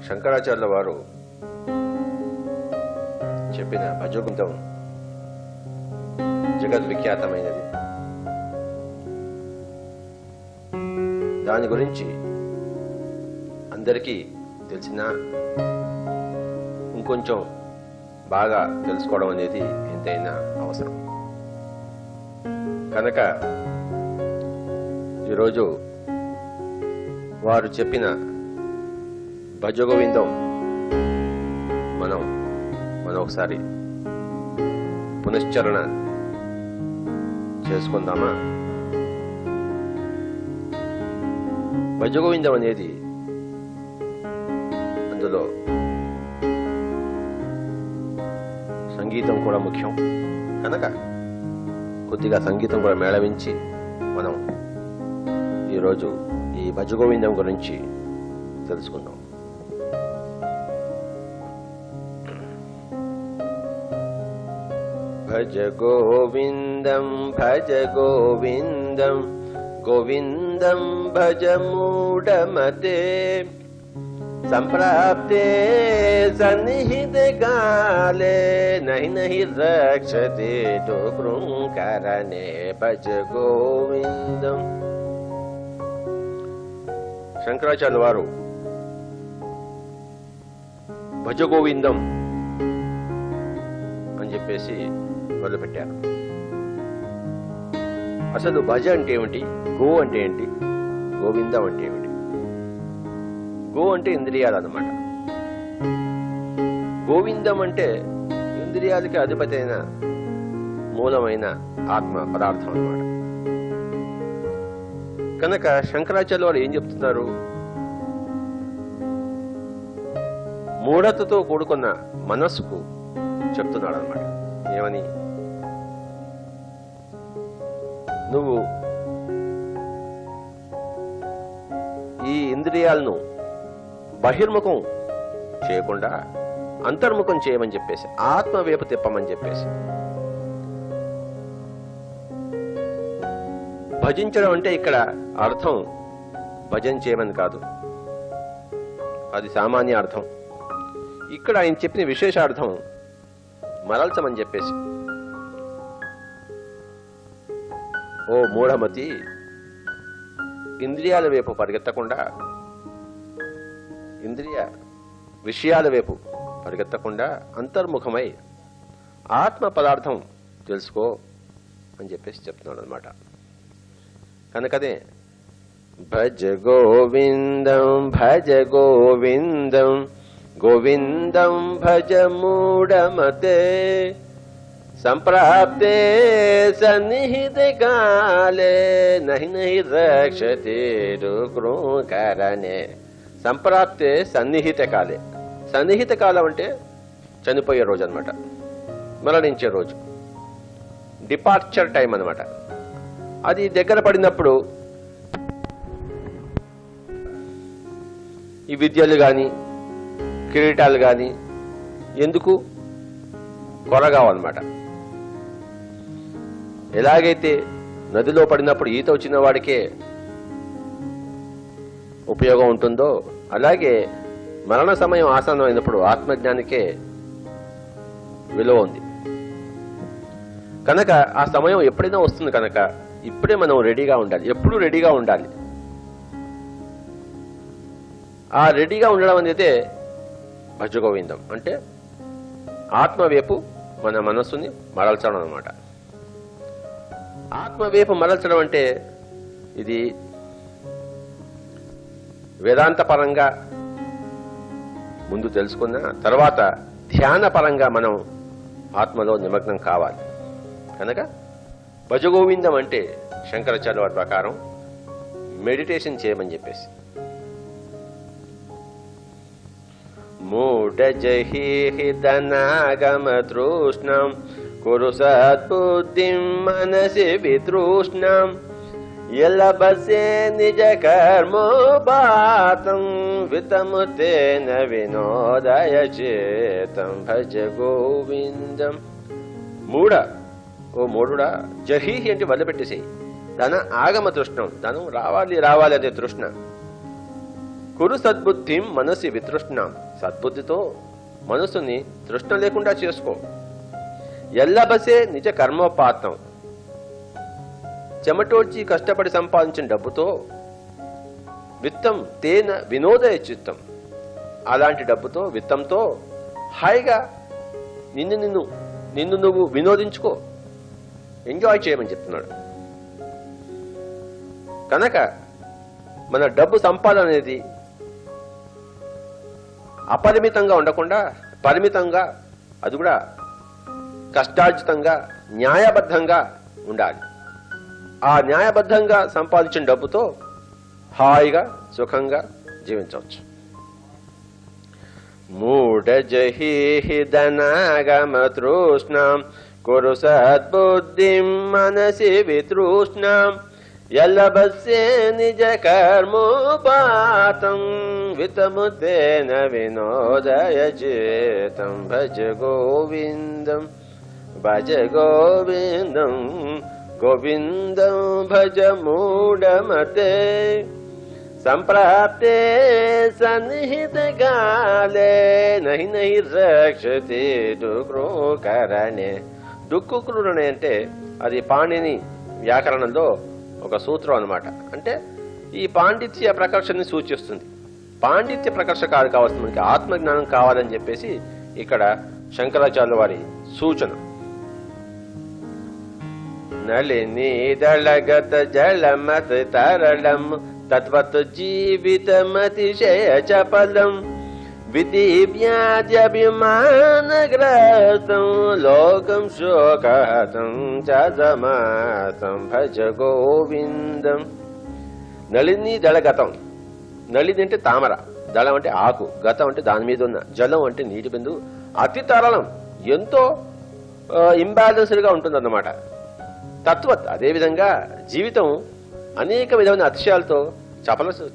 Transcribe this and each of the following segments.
శంకరాచార్యుల వారు చెప్పిన భజగోవిందం జగద్విఖ్యాతమైనది. దాని గురించి అందరికీ తెలిసినా ఇంకొంచెం బాగా తెలుసుకోవడం అనేది ఎంతైనా అవసరం. కనుక ఈరోజు వారు చెప్పిన భజగోవిందం మనం ఒకసారి పునశ్చరణ చేసుకుందామా? భజగోవిందం అనేది అందులో సంగీతం కూడా ముఖ్యం కనుక కొద్దిగా సంగీతం కూడా మేళవించి మనం ఈరోజు ఈ భజగోవిందం గురించి తెలుసుకుందాం. భజ గోవిందం భజ గోవిందం గోవిందం భజ మూఢమతే సంప్రాప్తే సన్నిహితే కాలే నహి నహి రక్షతే కరణే భజ గోవిందం. శంకరాచార్యుల వారు భజ గోవిందం అని చెప్పేసి మొదలుపెట్టారు. అసలు భజ అంటే ఏమిటి, గో అంటే ఏంటి, గోవిందం అంటే ఏమిటి? గో అంటే ఇంద్రియాలు అన్నమాట. గోవిందం అంటే ఇంద్రియాలకి అధిపతి అయిన మూలమైన ఆత్మ పదార్థం అన్నమాట. కనుక శంకరాచార్యుల వారు ఏం చెప్తున్నారు? మూఢతతో కూడుకున్న మనస్సుకు చెప్తున్నాడు అన్నమాట. ఏమని? నువ్వు ఈ ఇంద్రియాలను బహిర్ముఖం చేయకుండా అంతర్ముఖం చేయమని చెప్పేసి, ఆత్మవైపు తిప్పమని చెప్పేసి. భజించడం అంటే ఇక్కడ అర్థం భజన చేయమని కాదు, అది సామాన్య అర్థం. ఇక్కడ ఆయన చెప్పిన విశేషార్థం మరల్చమని చెప్పేసి. ఓ మూఢమతి, ఇంద్రియాల వైపు పరిగెత్తకుండా, ఇంద్రియ విషయాల వైపు పరిగెత్తకుండా అంతర్ముఖమై ఆత్మ పదార్థం తెలుసుకో అని చెప్పేసి చెప్తున్నాడు అనమాట. కనుకనే భజ గోవిందం భజ గోవిందం గోవిందం భజ మూఢమతే సంప్రాప్తే సన్నిహితే కాలే నహి నహి రక్షతే కరణే. సంప్రాప్తే సన్నిహిత కాలే. సన్నిహిత కాలం అంటే చనిపోయే రోజు అనమాట, మరణించే రోజు, డిపార్చర్ టైం అనమాట. అది దగ్గర పడినప్పుడు ఈ విద్యలు కానీ కిరీటాలు కానీ ఎందుకు కొరగావన్నమాట. ఎలాగైతే నదిలో పడినప్పుడు ఈత వచ్చిన వాడికే ఉపయోగం ఉంటుందో, అలాగే మరణ సమయం ఆసన్నమైనప్పుడు ఆత్మజ్ఞానికే విలువ ఉంది. కనుక ఆ సమయం ఎప్పుడైనా వస్తుంది కనుక ఇప్పుడే మనం రెడీగా ఉండాలి, ఎప్పుడూ రెడీగా ఉండాలి. ఆ రెడీగా ఉండడం అనేది భజగోవిందం అంటే ఆత్మవైపు మన మనస్సుని మరల్చడం అన్నమాట. ఆత్మవైపు మరల్చడం అంటే ఇది వేదాంత పరంగా ముందు తెలుసుకున్న తర్వాత ధ్యాన పరంగా మనం ఆత్మలో నిమగ్నం కావాలి. కనుక భజగోవిందం అంటే శంకరాచార్యుల వారి ప్రకారం మెడిటేషన్ చేయమని చెప్పేసి. మూఢజహి ధనాగమ తృష్ణం కురు సద్బుద్ధిం మనసి వితృష్ణం యలభసే నిజ కర్మోపాతం వితముతేన వినోదయ చేతం భజ గోవిందం. మూఢ, ఓ మూఢుడా, జహి అంటే వదిలిపెట్టేసేయి. ధన ఆగమ తృష్ణం, ధనం రావాలి రావాలి అనే తృష్ణ. కురు సద్బుద్ధిం మనసి వితృష్ణం. సద్బుద్ధితో మనసుని తృష్ణ లేకుండా చేసుకో. ఎల్లబసే నిజ కర్మోపాతం. చెమటోడ్చి కష్టపడి సంపాదించిన డబ్బుతో విత్తం తేన వినోదయ చిత్తం. అలాంటి డబ్బుతో విత్తంతో హాయిగా నిన్ను నువ్వు వినోదించుకో, ఎంజాయ్ చేయమని చెప్తున్నాడు. కనుక మన డబ్బు సంపాదన అనేది అపరిమితంగా ఉండకుండా పరిమితంగా, అది కూడా కష్టార్జితంగా న్యాయబద్ధంగా ఉండాలి. ఆ న్యాయబద్ధంగా సంపాదించిన డబ్బుతో హాయిగా సుఖంగా జీవించవచ్చు. మూఢజహి ధనాగమ తృష్ణాం కురు సద్బుద్ధిం మనసి వితృష్ణాం. యల్లబస్యే నిజ కర్మోపాతం వితముతేన వినోదయ చేతం. భజ గోవిందం భజ గోవిందం గోవిందం భజ మూఢమతే. సంప్రాప్తే సన్నిహిత కాలే నహి నహి రక్షతే డుక్రూకరణే. డుక్కుకరణే అంటే అది పాణిని వ్యాకరణంలో ఒక సూత్రం అన్నమాట. అంటే ఈ పాండిత్య ప్రకర్షని సూచిస్తుంది. పాండిత్య ప్రకర్ష కావాల్సిన మనకి ఆత్మజ్ఞానం కావాలని చెప్పేసి ఇక్కడ శంకరాచార్యుల వారి సూచన. నళిని దళగత జలమత తరళం తత్వత్ జీవితమతిశయ చపలం. విధివ్యాధ్యభిమానగ్రస్తం లోకం శోకహతం చదమాసం. భజ గోవిందం. నళిని దళగతం. నళిని అంటే తామర, దళం అంటే ఆకు, గతం అంటే దాని మీద ఉన్న, జలం అంటే నీటి బిందువు. అతి తరళం, ఎంతో ఇంబ్యాలెన్స్డ్ గా ఉంటుందన్నమాట. తత్వత్ అదేవిధంగా జీవితం అనేక విధమైన అతిశయాలతో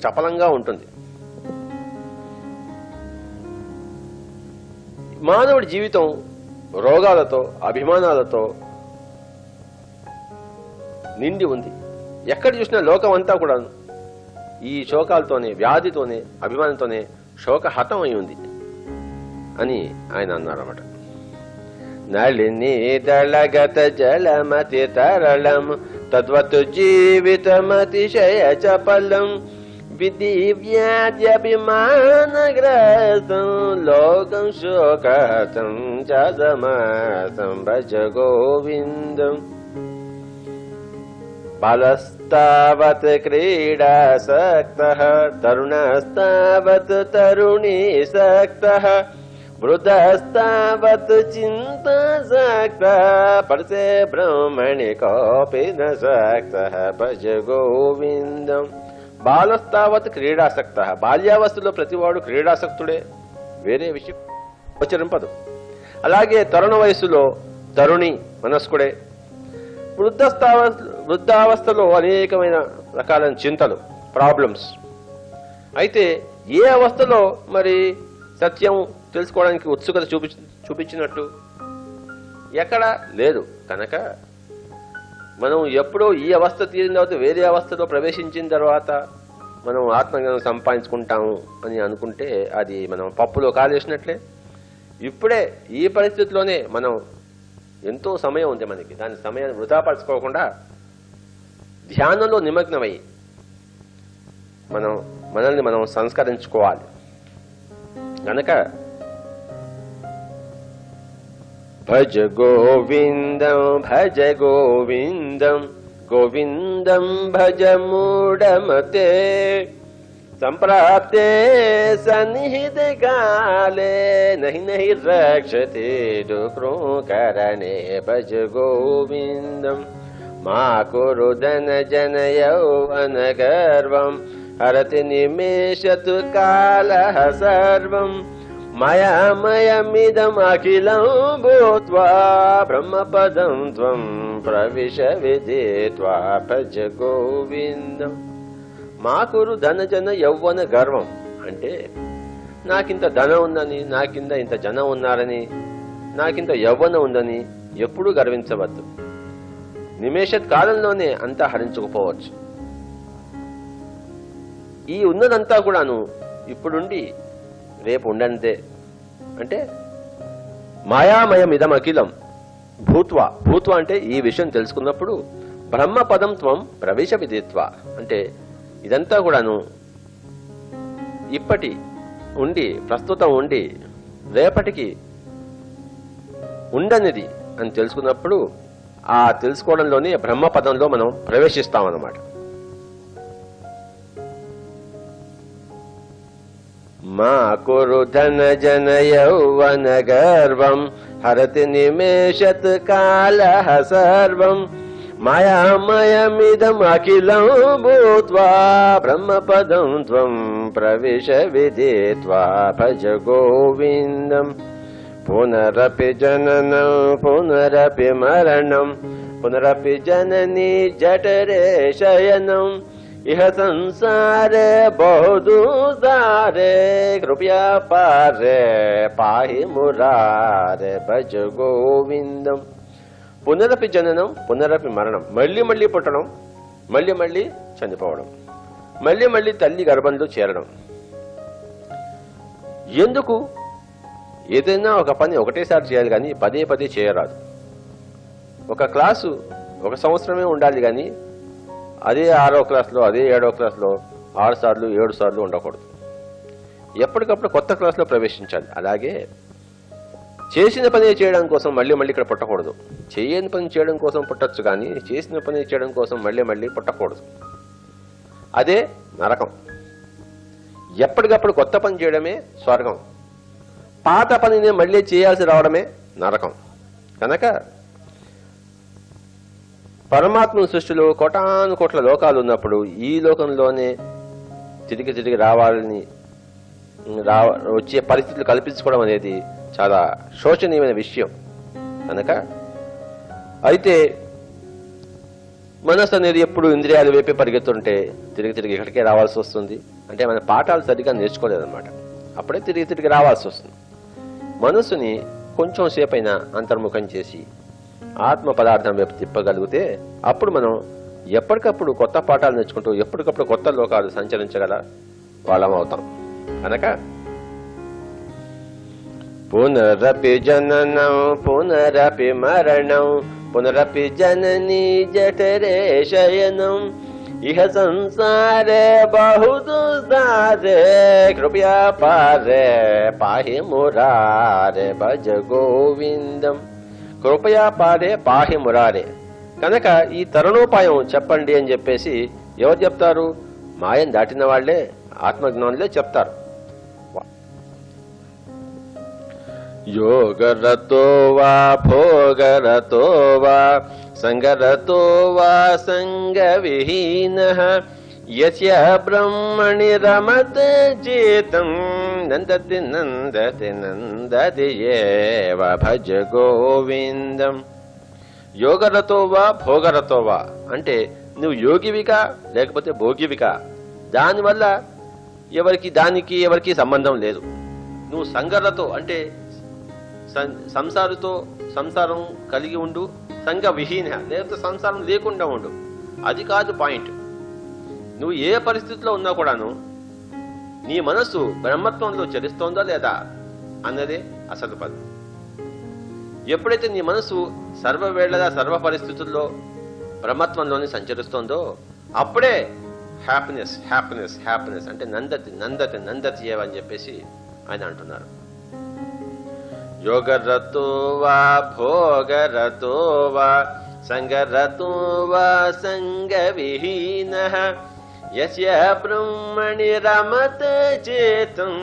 చపలంగా ఉంటుంది. మానవుడి జీవితం రోగాలతో అభిమానాలతో నిండి ఉంది. ఎక్కడ చూసినా లోకం అంతా కూడా ఈ శోకాలతోనే, వ్యాధితోనే, అభిమానంతోనే శోకహతం అయి ఉంది అని ఆయన అన్నారన్నమాట. నళిని దళగత జలమతి తరళం తద్వత్ జీవితమతిశయ చపలం. విధివ్యాధ్యభిమానగ్రస్తం లోకం శోకహతం చదమాసం. భజ గోవిందం. బాలస్తావత్ క్రీడాసక్తః తరుణస్తావత్ తరుణీసక్తః వృద్ధస్తావత్ చింతాసక్తః పరసే బ్రహ్మణి కోపి న సక్తః. భజ గోవిందం. బాలస్తావత్ క్రీడాసక్తః. బాల్యావస్థలో ప్రతివాడు క్రీడాసక్తుడే, వేరే విషయం గోచరింపదు. అలాగే తరుణ వయస్సులో తరుణి మనస్కుడే. వృద్ధావస్థలో అనేకమైన రకాలైన చింతలు, ప్రాబ్లమ్స్. అయితే ఏ అవస్థలో మరి సత్యం తెలుసుకోవడానికి ఉత్సుకత చూపించినట్టు ఎక్కడ లేదు. కనుక మనం ఎప్పుడో ఈ అవస్థ తీరిన తర్వాత వేరే అవస్థలో ప్రవేశించిన తర్వాత మనం ఆత్మజ్ఞానం సంపాదించుకుంటాము అని అనుకుంటే అది మనం పప్పులో కాలేసినట్లే. ఇప్పుడే ఈ పరిస్థితిలోనే మనం ఎంతో సమయం ఉంది మనకి, దాని సమయాన్ని వృధాపరచుకోకుండా ధ్యానంలో నిమగ్నమై మనల్ని మనం సంస్కరించుకోవాలి. కనుక భజ గోవిందం భజ గోవిందం గోవిందం భజ మూఢమతే. సంప్రాప్తే సన్నిహిత కాలే నహి నహి రక్షతే డుక్రూకరణే. భజ గోవిందం. మా కురు ధన జన యౌవన గర్వం హరతి నిమేషతు కాలః సర్వం. మయామయమిదం అఖిలం భూత్వా బ్రహ్మపదం త్వం ప్రవిశ విదిత్వా. భజ గోవిందం. మా కురు ధన జన యౌవన గర్వం అంటే నాకింత ధనం ఉందని, నాకింద ఇంత జనం ఉన్నారని, నాకింత యౌవనం ఉందని ఎప్పుడూ గర్వించవద్దు. నిమేషత్ కాలంలోనే అంతా హరించుకుపోవచ్చు. ఈ ఉన్నదంతా కూడాను ఇప్పుడుండి రేపు ఉండనిదే. అంటే మాయామయం ఇదం అఖిలం భూత్వా. భూత్వా అంటే ఈ విషయం తెలుసుకున్నప్పుడు బ్రహ్మపదం త్వం ప్రవేశ విదిత్వ అంటే ఇదంతా కూడాను ఇప్పటి ఉండి ప్రస్తుతం ఉండి రేపటికి ఉండనిది అని తెలుసుకున్నప్పుడు ఆ తెలుసుకోవడంలోనే బ్రహ్మపదంలో మనం ప్రవేశిస్తామన్నమాట. మా కురు ధన జన యౌవన గర్వం హరతి నిమేషత్ కాల సర్వం మాయామయమిదం అఖిలం భూత్వా బ్రహ్మపదం త్వం ప్రవేశ విదిత్వా భజ గోవిందం. పునరపి జననం పునరపి మరణం పునరపి జననీ జఠరే శయనం ఇహ సంసారే బహుదూసారే కృపయా పారే పాహి మురారే భజ గోవిందం. పునరపి జననం పునరపి మరణం, మళ్ళీ మళ్ళీ పుట్టడం, మళ్ళీ మళ్ళీ చనిపోవడం, మళ్ళీ మళ్ళీ తల్లి గర్భంలో చేరడం. ఎందుకు? ఏదైనా ఒక పని ఒకటేసారి చేయాలి కానీ పదే పదే చేయరాదు. ఒక క్లాసు ఒక సంవత్సరమే ఉండాలి కానీ అదే 6వ క్లాస్లో అదే 7వ క్లాస్లో 6 సార్లు 7 సార్లు ఉండకూడదు. ఎప్పటికప్పుడు కొత్త క్లాస్లో ప్రవేశించాలి. అలాగే చేసిన పని చేయడం కోసం మళ్ళీ మళ్ళీ ఇక్కడ పుట్టకూడదు. చేయని పని చేయడం కోసం పుట్టచ్చు కానీ చేసిన పని చేయడం కోసం మళ్ళీ మళ్ళీ పుట్టకూడదు. అదే నరకం. ఎప్పటికప్పుడు కొత్త పని చేయడమే స్వర్గం. పాత పనిని మళ్ళీ చేయాల్సి రావడమే నరకం. కనుక పరమాత్మ సృష్టిలో కోటాను కోట్ల లోకాలు ఉన్నప్పుడు ఈ లోకంలోనే తిరిగి తిరిగి రావాలని వచ్చే పరిస్థితులు కల్పించుకోవడం అనేది చాలా శోచనీయమైన విషయం. కనుక అయితే మనసు అనేది ఎప్పుడు ఇంద్రియాలు వైపే పరిగెత్తుంటే తిరిగి తిరిగి ఇక్కడికే రావాల్సి వస్తుంది. అంటే మన పాఠాలు సరిగ్గా నేర్చుకోలేదన్నమాట. అప్పుడే తిరిగి తిరిగి రావాల్సి వస్తుంది. మనసుని కొంచెం సేపైనా అంతర్ముఖం చేసి ఆత్మ పదార్థం వైపు తిప్పగలిగితే అప్పుడు మనం ఎప్పటికప్పుడు కొత్త పాఠాలు నేర్చుకుంటూ ఎప్పటికప్పుడు కొత్త లోకాలు సంచరించగల వాళ్ళం అవుతాం. కనుక పునరపి జననం పునరపి మరణం పునరపి జననీ జఠరే శయనం ఇహ సంసారే బహుదుసారే కృపయా పారే పాహి మురారే భజ గోవిందం. కృపయా పారే పాహి మురారే. కనుక ఈ తరుణోపాయం చెప్పండి అని చెప్పేసి ఎవరు చెప్తారు? మాయం దాటిన వాళ్లే, ఆత్మజ్ఞానులే చెప్తారు. యోగరతో వా భోగరతో వా సంగరతో వా సంగ విహీనః యస్య బ్రహ్మణి రమతే చేతం నందతి నందతి నందతి ఏవ భజ గోవిందం. యోగరతోవా భోగరతోవా అంటే నువ్వు యోగివికా లేకపోతే భోగివికా, దానివల్ల దానికి ఎవరికి సంబంధం లేదు. నువ్వు సంగరతో అంటే సంసారం కలిగి ఉండు, సంగ విహీన లేకపోతే సంసారం లేకుండా ఉండు, అది కాదు పాయింట్. నువ్వు ఏ పరిస్థితిలో ఉన్నా కూడాను నీ మనస్సు బ్రహ్మత్వంలో చరిస్తోందా లేదా అన్నదే అసలు పదం. ఎప్పుడైతే నీ మనసు సర్వవేళలా సర్వ పరిస్థితుల్లో బ్రహ్మత్వంలోనే సంచరిస్తోందో అప్పుడే హ్యాపీనెస్ హ్యాపీనెస్ హ్యాపీనెస్ అంటే నందతి నందతి నందతి అని చెప్పేసి ఆయన అంటున్నారు. యోగరతో వా భోగరతో వా సంగరతో వా సంగ విహీనః యస్య బ్రహ్మణి రమతే చేతం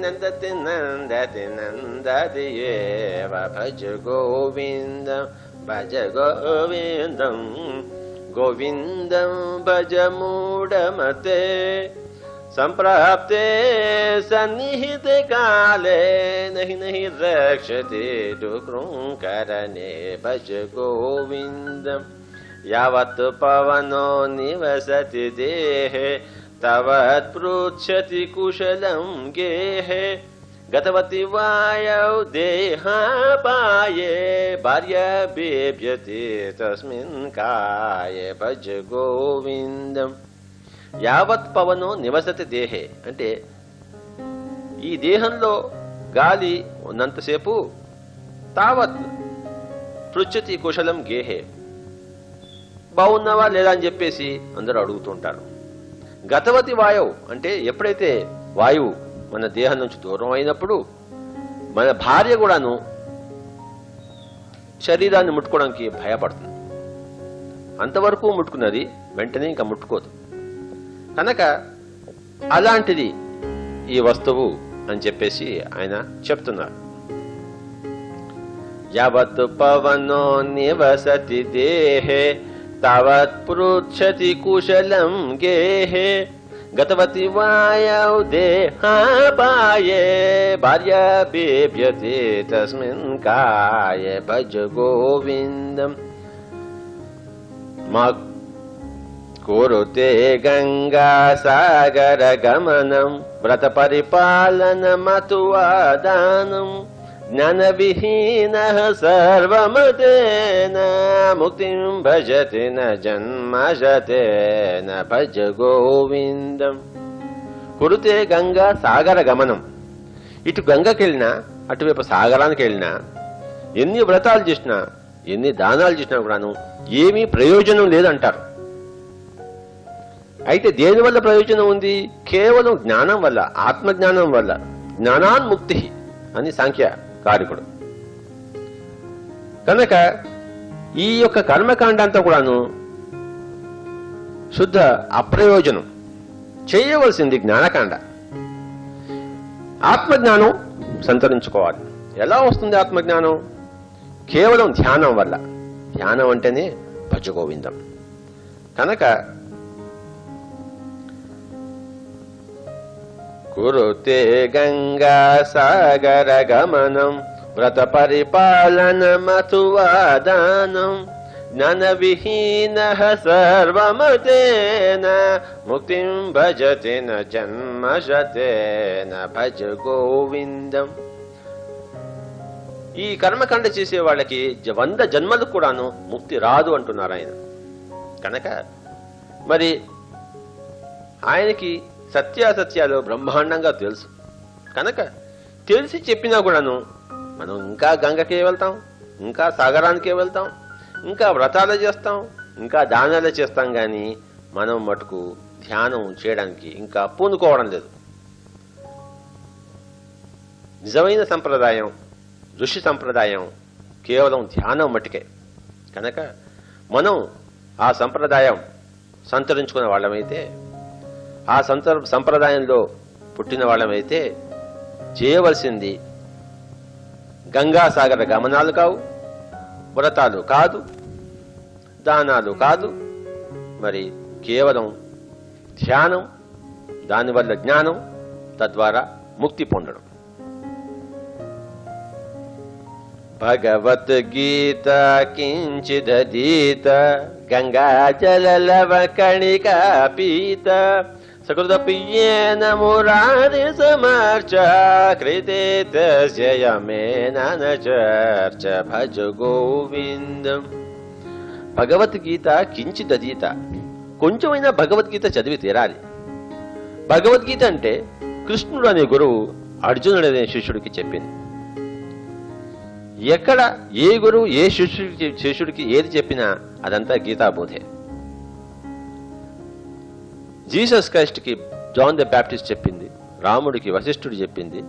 నందతి నందతి నందతి ఏవ భజ గోవిందం భజ గోవిందం గోవిందం భజ మూఢమతే సంప్రాప్తే సన్నిహిత కాలే నహి నహి రక్షతే డుకృంకరణే భజ గోవిందం యావత్ పవనో నివసతి దేహే తవత్ పృచ్ఛతి కుశలం గేహే గతవతి వాయౌ దేహాపాయే భార్య బిభ్యతి తస్మిన్ కాయే భజ గోవిందం. యావత్ పవనో నివసతి దేహే అంటే ఈ దేహంలో గాలి ఉన్నంతసేపు తావత్ పృచ్చతి కుశలం గేహే, బాగున్నావా లేదా అని చెప్పేసి అందరూ అడుగుతుంటారు. గతవతి వాయువు అంటే ఎప్పుడైతే వాయువు మన దేహం నుంచి దూరం అయినప్పుడు మన భార్య కూడాను శరీరాన్ని ముట్టుకోవడానికి భయపడుతుంది. అంతవరకు ముట్టుకున్నది, వెంటనే ఇంకా ముట్టుకోదు. కనుక అలాంటిది ఈ వస్తువు అని చెప్పేసి ఆయన చెప్తున్నారు. యావత్ పవనో నివసతి దేహే తావత్ పృచ్చతి కుశలం గేహే గతవతి వాయౌ దేహాపాయే భార్య బిభ్యతే తస్మిన్ కాయే భజ గోవిందం మా కురుతే గంగా సాగర గమనం వ్రత పరిపాలనమతువాదానం జ్ఞాన విహీన సర్వమతేన ముక్తిం భజతి న జన్మజతేన భజ గోవిందం. కురుతే గంగా సాగర గమనం, ఇటు గంగకెళ్ళినా అటువైపు సాగరానికి వెళ్ళినా ఎన్ని వ్రతాలు చేసినా ఎన్ని దానాలు చేసినా కూడాను ఏమీ ప్రయోజనం లేదంటారు. అయితే దేనివల్ల ప్రయోజనం ఉంది? కేవలం జ్ఞానం వల్ల, ఆత్మజ్ఞానం వల్ల. జ్ఞానాన్ముక్తి అని సాంఖ్యకారికుడు. కనుక ఈ యొక్క కర్మకాండ అంతా కూడాను శుద్ధ అప్రయోజనం. చేయవలసింది జ్ఞానకాండ. ఆత్మజ్ఞానం సంతరించుకోవాలి. ఎలా వస్తుంది ఆత్మజ్ఞానం? కేవలం ధ్యానం వల్ల. ధ్యానం అంటేనే భజగోవిందం. కనుక కురుతే గంగా సాగర గమనం వ్రత పరిపాలనమతువాదానం జ్ఞాన విహీన సర్వమతేన ముక్తిం భజతి న జన్మజతేన భజ గోవిందం. ఈ కర్మకాండ చేసే వాళ్ళకి 100 జన్మలకు కూడాను ముక్తి రాదు అంటున్నారు ఆయన. కనుక మరి ఆయనకి సత్యాసత్యాలు బ్రహ్మాండంగా తెలుసు. కనుక తెలిసి చెప్పినా కూడాను మనం ఇంకా గంగకే వెళ్తాం, ఇంకా సాగరానికే వెళ్తాం, ఇంకా వ్రతాలు చేస్తాం, ఇంకా దానాలు చేస్తాం. కానీ మనం మటుకు ధ్యానం చేయడానికి ఇంకా పూనుకోవడం లేదు. నిజమైన సంప్రదాయం, ఋషి సంప్రదాయం కేవలం ధ్యానం మట్టుకే. కనుక మనం ఆ సంప్రదాయం సంతరించుకునే వాళ్ళమైతే, ఆ సంప్రదాయంలో పుట్టిన వాళ్ళమైతే చేయవలసింది గంగాసాగర గమనాలు కావు, వ్రతాలు కాదు, దానాలు కాదు, మరి కేవలం ధ్యానం, దానివల్ల జ్ఞానం, తద్వారా ముక్తి పొందడం. భగవద్గీత కించిదీత గంగాజలలవ కణికా పీత సకృతపియేన మురారి సమర్చ కృతే తస్య యమేన న చర్చ భజ గోవిందం. భగవద్గీత కించిదీత, కొంచెమైనా భగవద్గీత చదివి తీరాలి. భగవద్గీత అంటే కృష్ణుడు అనే గురువు అర్జునుడు అనే శిష్యుడికి చెప్పింది. ఎక్కడ ఏ గురువు ఏ శిష్యుడికి ఏది చెప్పినా అదంతా గీతాబోధే. జీసస్ క్రైస్ట్ కి జాన్ ద బ్యాప్టిస్ట్ చెప్పింది, రాముడికి వశిష్ఠుడు చెప్పింది,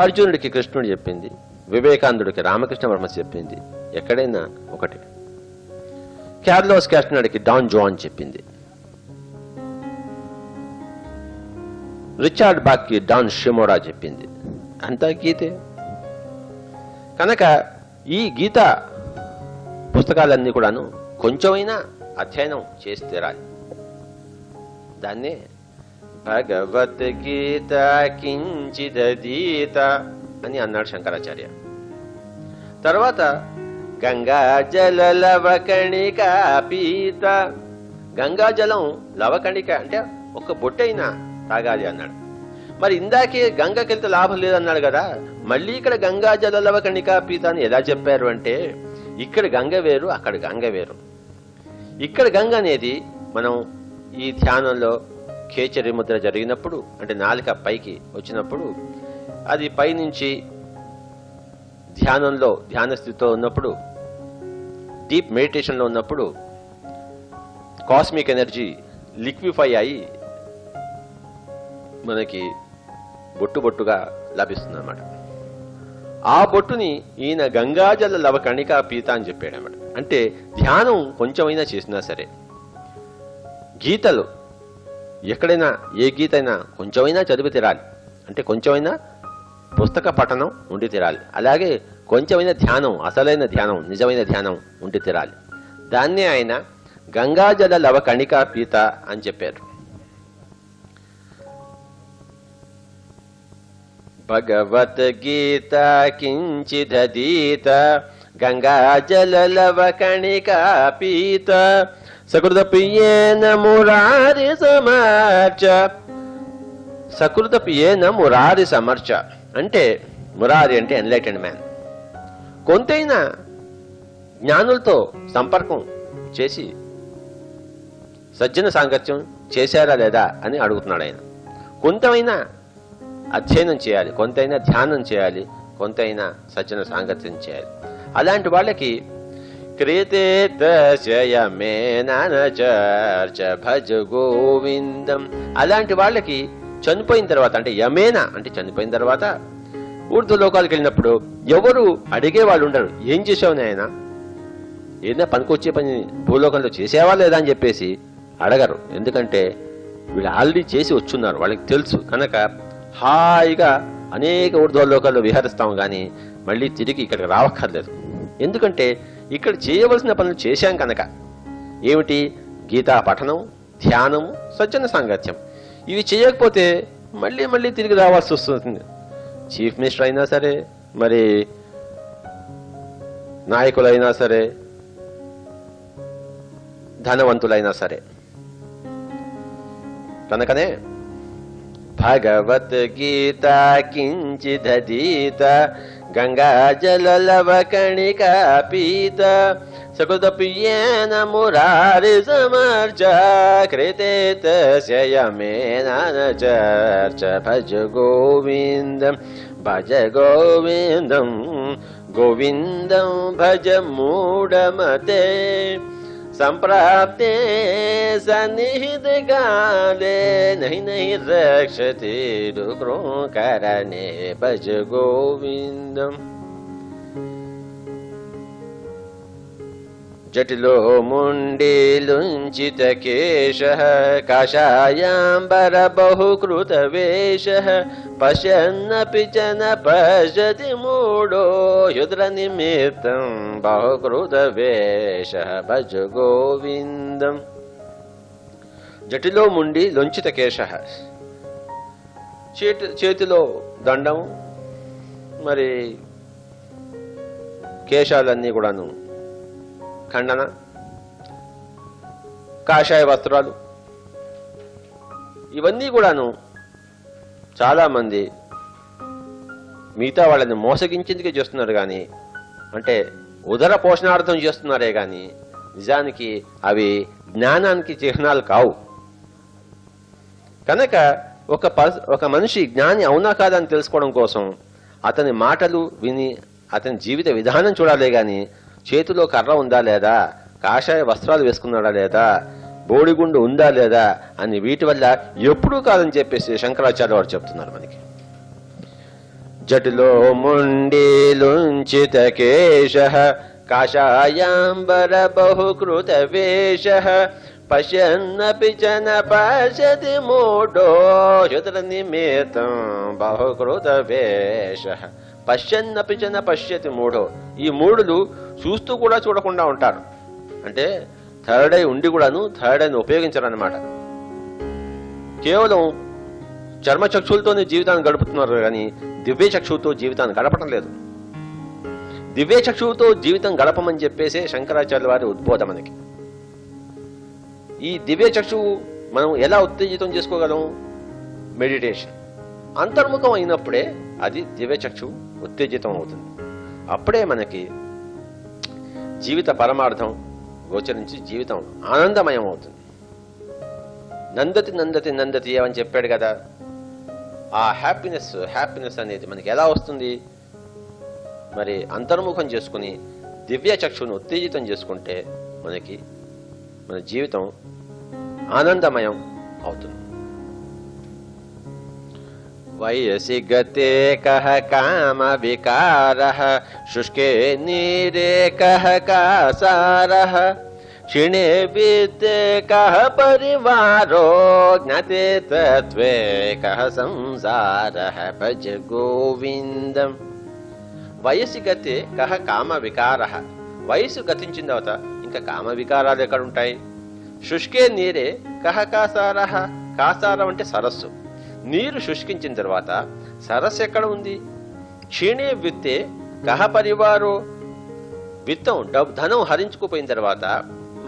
అర్జునుడికి కృష్ణుడు చెప్పింది, వివేకానందుడికి రామకృష్ణ పరమహంస చెప్పింది. ఎక్కడైనా ఒకటి. కార్లోస్ క్యాస్టనర్కి డాన్ జోన్ చెప్పింది, రిచార్డ్ బాక్ కి డాన్ షిమోరా చెప్పింది. అంతా గీతే. కనుక ఈ గీత పుస్తకాలన్నీ కూడాను కొంచెమైనా అధ్యయనం చేసి తీరాలి. దాన్నే భగవద్గీత కించిదీత అని అన్నాడు శంకరాచార్య. తర్వాత గంగాజల లవకణిక పీత, గంగాజలం లవకణిక అంటే ఒక బొట్టైనా తాగాలి అన్నాడు. మరి ఇందాకే గంగకెళ్తే లాభం లేదన్నాడు కదా, మళ్ళీ ఇక్కడ గంగాజల లవకణిక పీత అని ఎలా చెప్పారు అంటే, ఇక్కడ గంగ వేరు, అక్కడ గంగ వేరు. ఇక్కడ గంగ అనేది మనం ఈ ధ్యానంలో ఖేచరి ముద్ర జరిగినప్పుడు, అంటే నాలుక పైకి వచ్చినప్పుడు, అది పైనుంచి ధ్యాన స్థితితో ఉన్నప్పుడు, డీప్ మెడిటేషన్లో ఉన్నప్పుడు కాస్మిక్ ఎనర్జీ లిక్విఫై అయి మనకి బొట్టు బొట్టుగా లభిస్తుంది అన్నమాట. ఆ బొట్టుని ఈయన గంగాజల లవ కణికా పీత అని చెప్పాడు అన్నమాట. అంటే ధ్యానం కొంచెమైనా చేసినా సరే, గీతలు ఎక్కడైనా ఏ గీత అయినా కొంచెమైనా చదివి తీరాలి, అంటే కొంచెమైనా పుస్తక పఠనం ఉండి తీరాలి. అలాగే కొంచెమైనా ధ్యానం, అసలైన ధ్యానం, నిజమైన ధ్యానం ఉండి తీరాలి. దాన్నే ఆయన గంగాజల లవ కణికా పీత అని చెప్పారు. భగవద్గీత కించిదీత గంగాజల లవ కణికా పీత సకృత ప్రియేన మురారి సమర్చ. సకృత ప్రియేన మురారి సమర్చ అంటే, మురారి అంటే ఎన్లైటెండ్ మ్యాన్. కొంతైనా జ్ఞానులతో సంపర్కం చేసి సజ్జన సాంగత్యం చేశారా లేదా అని అడుగుతున్నాడు ఆయన. కొంతైనా అధ్యయనం చేయాలి, కొంతైనా ధ్యానం చేయాలి, కొంతైనా సజ్జన సాంగత్యం చేయాలి. అలాంటి వాళ్ళకి క్రీతేతయమేనచర్చ భజ గోవిందం. అలాంటి వాళ్ళకి చనిపోయిన తర్వాత, అంటే యమేన అంటే చనిపోయిన తర్వాత ఊర్ధ్వ లోకాలకు వెళ్ళినప్పుడు ఎవరు అడిగే వాళ్ళు ఉండరు. ఏం చేసావు నాయన, ఏదైనా పనికొచ్చే పని భూలోకంలో చేసేవా లేదా అని చెప్పేసి అడగరు. ఎందుకంటే వీళ్ళు ఆల్రెడీ చేసి వచ్చున్నారు, వాళ్ళకి తెలుసు కనుక హాయిగా అనేక ఊర్ధ్వ లోకాల్లో విహరిస్తాం కానీ మళ్ళీ తిరిగి ఇక్కడికి రావక్కర్లేదు. ఎందుకంటే ఇక్కడ చేయవలసిన పనులు చేశాం కనుక. ఏమిటి? గీతా పఠనం, ధ్యానము, సజ్జన సాంగత్యం. ఇవి చేయకపోతే మళ్ళీ మళ్ళీ తిరిగి రావాల్సి వస్తుంది. చీఫ్ మినిస్టర్ అయినా సరే, మరి నాయకులైనా సరే, ధనవంతులైనా సరే. కనుకనే భగవద్గీత కించిదీత గంగాజల లవ కణికా పీత సకృత ప్రియేన మురారి సమర్చ కృతేతస్య యమేనచర్చ భజ గోవిందం భజ గోవిందం గోవిందం భజ మూఢమతే సంప్రాప్తే సన్నిహిత కాలే నహి నహి రక్షతే దుఃఖకరణే భజ గోవిందం. జటిలో ముండీలుంచిత కేశః కాషాయాంబర బహుకృత వేషః పశ్యన్నపి చ న పశ్యతి మూఢో యుద్ర నిమిత్తం బహుకృత వేషః భజ గోవిందం. జటిలో ముండి లొంచిత కేశః, చేతిలో దండం, మరి కేశాలన్నీ కూడాను ఖండన, కాషాయ వస్త్రాలు, ఇవన్నీ కూడాను చాలా మంది మిగతా వాళ్ళని మోసగించేందుకే చేస్తున్నారు కానీ, అంటే ఉదర పోషణార్థం చేస్తున్నారే కానీ నిజానికి అవి జ్ఞానానికి చిహ్నాలు కావు. కనుక ఒక మనిషి జ్ఞాని అవునా కాదని తెలుసుకోవడం కోసం అతని మాటలు విని అతని జీవిత విధానం చూడాలే గాని చేతిలో కర్ర ఉందా లేదా, కాషాయ వస్త్రాలు వేసుకున్నాడా లేదా, బోడిగుండు ఉందా లేదా అని వీటి వల్ల ఎప్పుడూ కాదని చెప్పేసి శంకరాచార్య వారు చెప్తున్నారు మనకి. జటిలో ముండీలుంచిత కేశః కాషాయాంబర బహుకృత వేషః పశ్యన్నపి చ న పశ్యతి మూఢో యుద్ర నిమిత్తం బహుకృత వేషః. పశ్యన్నపి చ న పశ్యతి మూఢో. ఈ మూఢులు చూస్తూ కూడా చూడకుండా ఉంటారు. అంటే థర్డ్ ఐ ఉండి కూడాను థర్డ్ ఐని ఉపయోగించరన్నమాట. కేవలం చర్మచక్షులతోనే జీవితాన్ని గడుపుతున్నారు కానీ దివ్య చక్షువుతో జీవితాన్ని గడపడం లేదు. దివ్య చక్షువుతో జీవితం గడపమని చెప్పేసే శంకరాచార్య వారి ఉద్బోధ మనకి. ఈ దివ్య చక్షువు మనం ఎలా ఉత్తేజితం చేసుకోగలం? మెడిటేషన్. అంతర్ముఖం అయినప్పుడే అది దివ్య చక్షువు ఉత్తేజితం అవుతుంది. అప్పుడే మనకి జీవిత పరమార్థం గోచరించి జీవితం ఆనందమయం అవుతుంది. నందతి నందతి నందతి అని చెప్పాడు కదా. ఆ హ్యాపీనెస్ అనేది మనకి ఎలా వస్తుంది? మరి అంతర్ముఖం చేసుకుని దివ్య చక్షును ఉత్తేజితం చేసుకుంటే మనకి మన జీవితం ఆనందమయం అవుతుంది. వయసి గతే కహ కామ వికారః శుష్కే నీరే కహ కాసారః క్షిణే విద్తే కహ పరివారో జ్ఞాతే తత్వే కహ సంసారః భజ గోవిందం. వయసి గతే కహ కామ వికారః. వయసు గతించిన తర్వాత ఇంకా కామ వికారాలు ఎక్కడుంటాయి? శుష్కే నీరే కహ కాసారః. కాసారం అంటే సరస్సు. నీరు శుష్కించిన తర్వాత సరస్సు ఎక్కడ ఉంది? క్షీణే విత్తే కహ పరివారో. విత్తం ధనం హరించుకుపోయిన తర్వాత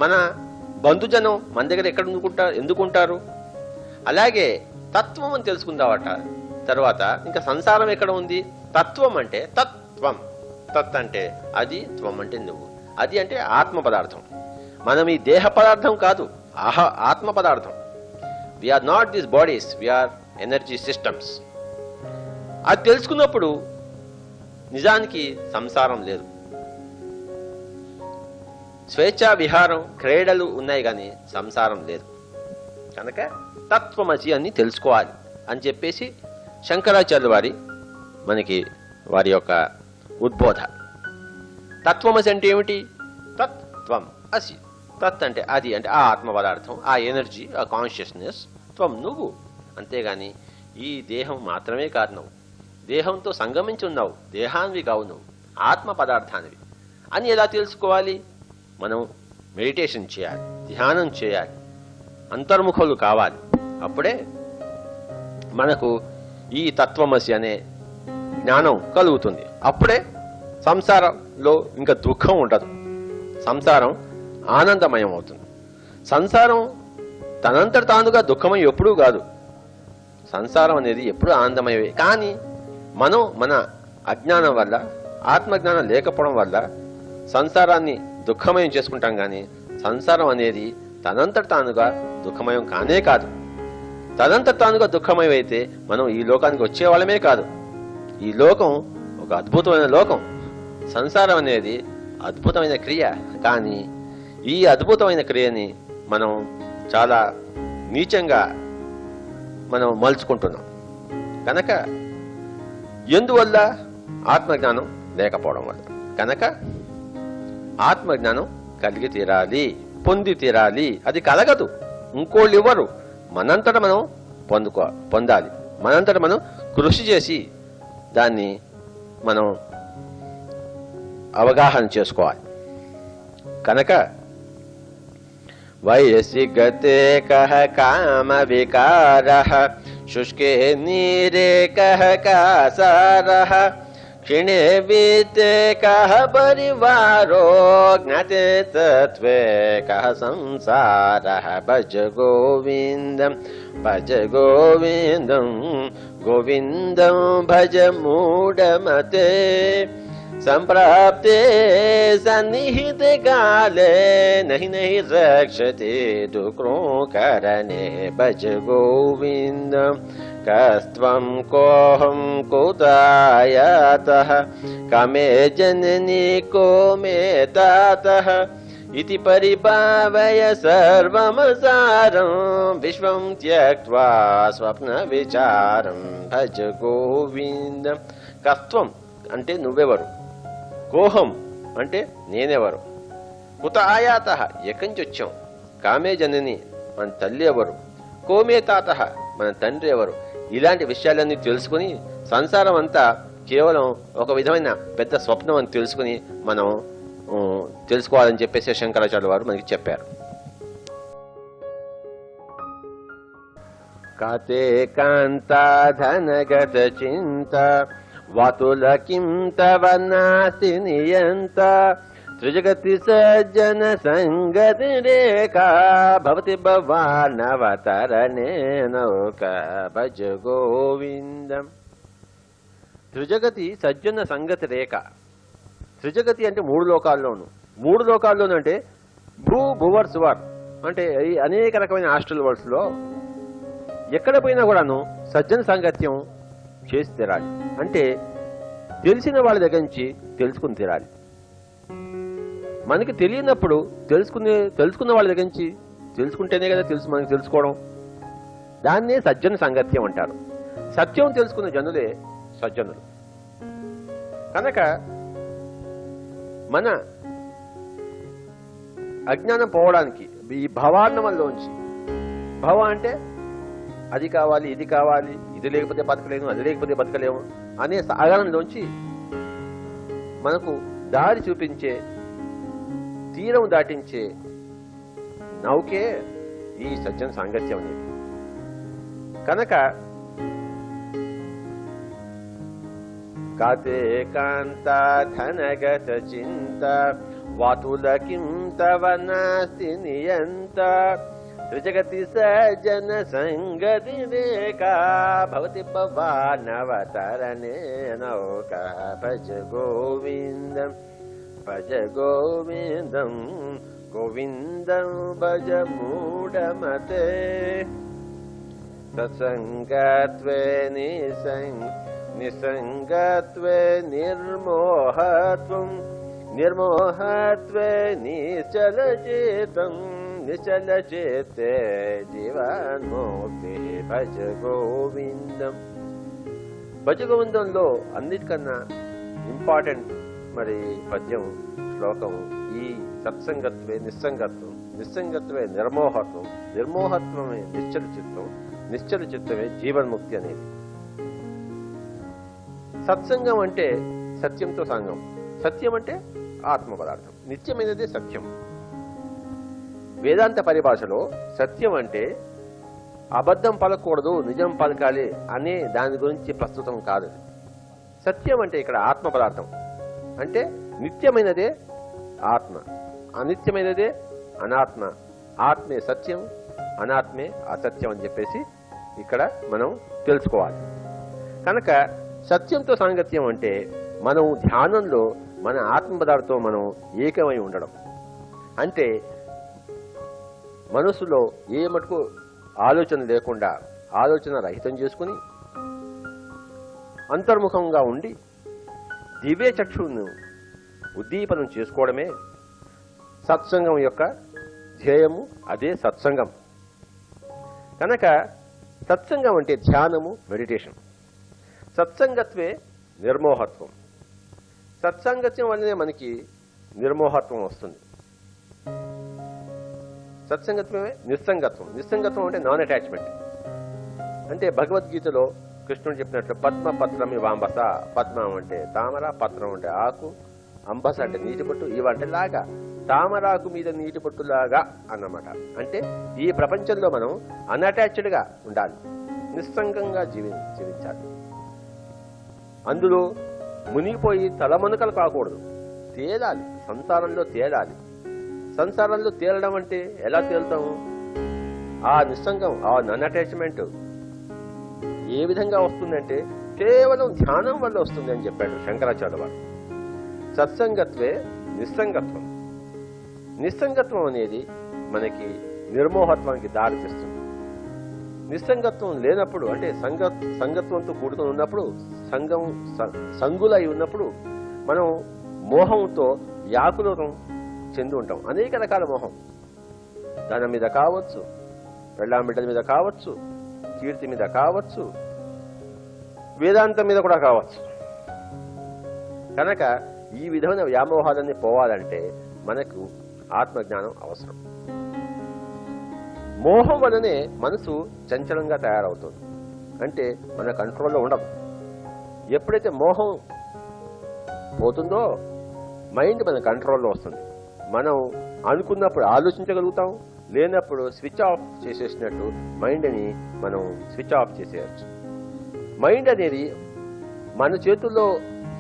మన బంధుజనం మన దగ్గర ఎక్కడ ఎందుకుంటారు? అలాగే తత్వం అని తెలుసుకుందావట. తర్వాత ఇంకా సంసారం ఎక్కడ ఉంది? తత్వం అంటే తత్వం. తత్ అంటే అది, త్వం అంటే నువ్వు. అది అంటే ఆత్మ పదార్థం. మనం ఈ దేహ పదార్థం కాదు, ఆత్మ పదార్థం. We're not these bodies, we're energy systems. అది తెలుసుకున్నప్పుడు నిజానికి సంసారం లేదు. స్వేచ్ఛా విహారం, క్రీడలు ఉన్నాయి కానీ సంసారం లేదు. కనుక తత్వమసి అని తెలుసుకోవాలి అని చెప్పేసి శంకరాచార్యుల వారి యొక్క ఉద్బోధ. తత్వమసి అంటే ఏమిటి? తత్వం అసి. తత్ అంటే అది, అంటే ఆ ఆత్మ పదార్థం, ఆ ఎనర్జీ, ఆ కాన్షియస్నెస్. త్వం నువ్వు. అంతేగాని ఈ దేహం మాత్రమే కాదు. నువ్వు దేహంతో సంగమించి ఉన్నావు, దేహాన్వి కావు, నువ్వు ఆత్మ పదార్థానివి అని ఎలా తెలుసుకోవాలి? మనం మెడిటేషన్ చేయాలి, ధ్యానం చేయాలి, అంతర్ముఖులు కావాలి. అప్పుడే మనకు ఈ తత్వమసి అనే జ్ఞానం కలుగుతుంది. అప్పుడే సంసారంలో ఇంకా దుఃఖం ఉండదు, సంసారం ఆనందమయం అవుతుంది. సంసారం తనంతట తానుగా దుఃఖమయం ఎప్పుడూ కాదు. సంసారం అనేది ఎప్పుడూ ఆనందమయమే. కానీ మనం మన అజ్ఞానం వల్ల, ఆత్మజ్ఞానం లేకపోవడం వల్ల సంసారాన్ని దుఃఖమయం చేసుకుంటాం. కానీ సంసారం అనేది తనంతట తానుగా దుఃఖమయం కానే కాదు. తనంతట తానుగా దుఃఖమయం అయితే మనం ఈ లోకానికి వచ్చేవాళ్ళమే కాదు. ఈ లోకం ఒక అద్భుతమైన లోకం. సంసారం అనేది అద్భుతమైన క్రియ. కానీ ఈ అద్భుతమైన క్రియని మనం చాలా నీచంగా మనం మలుచుకుంటున్నాం. కనుక ఎందువల్ల? ఆత్మజ్ఞానం లేకపోవడం వల్ల. కనుక ఆత్మజ్ఞానం కలిగి తీరాలి, పొంది తీరాలి. అది కలగదు, ఇంకోళ్ళు ఇవ్వరు. మనంతట మనం పొందాలి. మనంతట మనం కృషి చేసి దాన్ని మనం అవగాహన చేసుకోవాలి. కనుక వయసి గతే కహ కామ వికారః శుష్కే నీరే కహ కాసారః క్షిణే విత్తే కహ పరివారో జ్ఞాతే తత్వే కహ సంసారః భజ గోవిందం భజ గోవిందం గోవిందం భజ మూఢమతే సంప్రాప్తే సన్నిహితే కాలే నహి నహి రక్షతే దుఃఖకరణే భజ గోవిందం కస్త్వం కోహం కుతాయతః కమే జననీ కో మే తాతః ఇతి పరిభావయ సర్వమసారం విశ్వం త్యక్త్వా స్వప్న విచారం భజ గోవిందం. కస్త్వం అంటే నువ్వెవరు, కోహం అంటే నేనెవరు, కుత ఆయాత ఎక్కడి నుంచి వచ్చాం, కామే జనని మన తల్లి ఎవరు, కోమే తాత మన తండ్రి ఎవరు, ఇలాంటి విషయాలన్నీ తెలుసుకుని సంసారం అంతా కేవలం ఒక విధమైన పెద్ద స్వప్నం అని తెలుసుకుని మనం తెలుసుకోవాలని చెప్పేసి శంకరాచార్యుల వారు మనకి చెప్పారు. కాతే కాంతా ధనగత చింత వాతుల కిం తవ నాస్తి నియంత త్రిజగతి సజ్జన సంగతి రేఖా భవతి భవానవతరణే నౌక భజ గోవిందం. త్రిజగతి సజ్జన సంగతి రేఖ. త్రిజగతి అంటే మూడు లోకాల్లోనూ అంటే భూ భువర్ సువర్ అంటే ఈ అనేక రకమైన హాస్టల్ వర్డ్స్ లో ఎక్కడ పోయినా కూడాను సజ్జన సాంగత్యం చేసి తీరాలి. అంటే తెలిసిన వాళ్ళ దగ్గర నుంచి తెలుసుకుని తీరాలి. మనకి తెలియనప్పుడు తెలుసుకున్న వాళ్ళ దగ్గర నుంచి తెలుసుకుంటేనే కదా మనకి తెలుసుకోవడం. దాన్నే సజ్జన సాంగత్యం అంటారు. సత్యం తెలుసుకున్న జనులే సజ్జనులు. కనుక మన అజ్ఞానం పోవడానికి ఈ భవాన్నమంలోంచి, భవ అంటే అది కావాలి, ఇది కావాలి, ఇది లేకపోతే బతకలేము, అది లేకపోతే బతకలేము అనే సాగరంలోంచి మనకు దారి చూపించే, తీరం దాటించే నౌకే ఈ సజ్జన సాంగత్యం అనేది. కనుక కాతే కాంత ధనగత చింత వాతులకిం తవ నాస్తి నియంత త్రిజగతి సజ్జన సంగతి రేఖా భవతి భవానవతరణే నౌకా భజ గోవిందం భజ గోవిందం గోవిందం భజ మూఢమతే సత్సంగత్వే నిసంగత్వే నిర్మోహత్వం నిర్మోహత్వే నిశ్చలచేతం నిశ్చలచేతే జీవన్ముక్తి భజ గోవిందం. భజ గోవిందంలో అన్నిటికన్నా ఇంపార్టెంట్ మరి పద్యం, శ్లోకం ఈ సత్సంగత్వే నిస్సంగత్వం, నిస్సంగత్వే నిర్మోహత్వం, నిర్మోహత్వమే నిశ్చల చిత్తం, నిశ్చల చిత్తమే జీవన్ముక్తి అనేది. సత్సంగం అంటే సత్యంతో సంగం. సత్యం అంటే ఆత్మ పదార్థం, నిత్యమైనదే సత్యం. వేదాంత పరిభాషలో సత్యం అంటే అబద్ధం పలకూడదు, నిజం పలకాలి అనే దాని గురించి ప్రస్తుతం కాదు. సత్యం అంటే ఇక్కడ ఆత్మ పదార్థం. అంటే నిత్యమైనదే ఆత్మ, అనిత్యమైనదే అనాత్మ. ఆత్మే సత్యం, అనాత్మే అసత్యం అని చెప్పేసి ఇక్కడ మనం తెలుసుకోవాలి. కనుక సత్యంతో సాంగత్యం అంటే మనం ధ్యానంలో మన ఆత్మ పదార్థంతో మనం ఏకమై ఉండడం. అంటే మనసులో ఏ మటుకు ఆలోచన లేకుండా ఆలోచన రహితం చేసుకుని అంతర్ముఖంగా ఉండి దివ్య చక్షువును ఉద్దీపనం చేసుకోవడమే సత్సంగం యొక్క ధ్యేయము. అదే సత్సంగం. కనుక సత్సంగం అంటే ధ్యానము, మెడిటేషన్. సత్సంగత్వే నిర్మోహత్వం. సత్సంగత్యం వల్లనే మనకి నిర్మోహత్వం వస్తుంది. సత్సంగత్వమే నిస్సంగత్వం. నిస్సంగత్వం అంటే నాన్ అటాచ్మెంట్. అంటే భగవద్గీతలో కృష్ణుడు చెప్పినట్లు పద్మ పత్రమి వాంబస. పద్మం అంటే తామర, పత్రం అంటే ఆకు, అంబస అంటే నీటి పట్టు, ఇవంటే లాగా తామరాకు మీద నీటి పట్టులాగా అన్నమాట. అంటే ఈ ప్రపంచంలో మనం అన్అటాచ్డ్ గా ఉండాలి, నిస్సంగంగా జీవించాలి. అందులో మునిగిపోయి తలమునకలు కాకూడదు, తేలాలి, సంసారంలో తేలాలి. సంసారంలో తేలడం అంటే ఎలా తేలుతాము? ఆ నిస్సంగం, ఆ నాన్ అటాచ్మెంట్ ఏ విధంగా వస్తుందంటే కేవలం ధ్యానం వల్ల వస్తుంది అని చెప్పాడు శంకరాచార్య వారు. సత్సంగత్వే నిస్సంగత్వం. నిస్సంగత్వం అనేది మనకి నిర్మోహత్వానికి దారి తీస్తుంది. నిస్సంగత్వం లేనప్పుడు అంటే సంగత్వంతో కూడుకుని ఉన్నప్పుడు, సంగులై ఉన్నప్పుడు మనం మోహంతో వ్యాకులం చెంది ఉంటాం. అనేక రకాల మోహం, ధనం మీద కావచ్చు, పెళ్ళాం బిడ్డల మీద కావచ్చు, కీర్తి మీద కావచ్చు, వేదాంతం మీద కూడా కావచ్చు. కనుక ఈ విధమైన వ్యామోహాలన్నీ పోవాలంటే మనకు ఆత్మజ్ఞానం అవసరం. మోహం వలనే మనసు చంచలంగా తయారవుతుంది. అంటే మన కంట్రోల్లో ఉండదు. ఎప్పుడైతే మోహం పోతుందో మైండ్ మన కంట్రోల్లో వస్తుంది. మనం అనుకున్నప్పుడు ఆలోచించగలుగుతాం, లేనప్పుడు స్విచ్ ఆఫ్ చేసేసినట్టు మైండ్ని మనం స్విచ్ ఆఫ్ చేసేయచ్చు. మైండ్ అనేది మన చేతుల్లో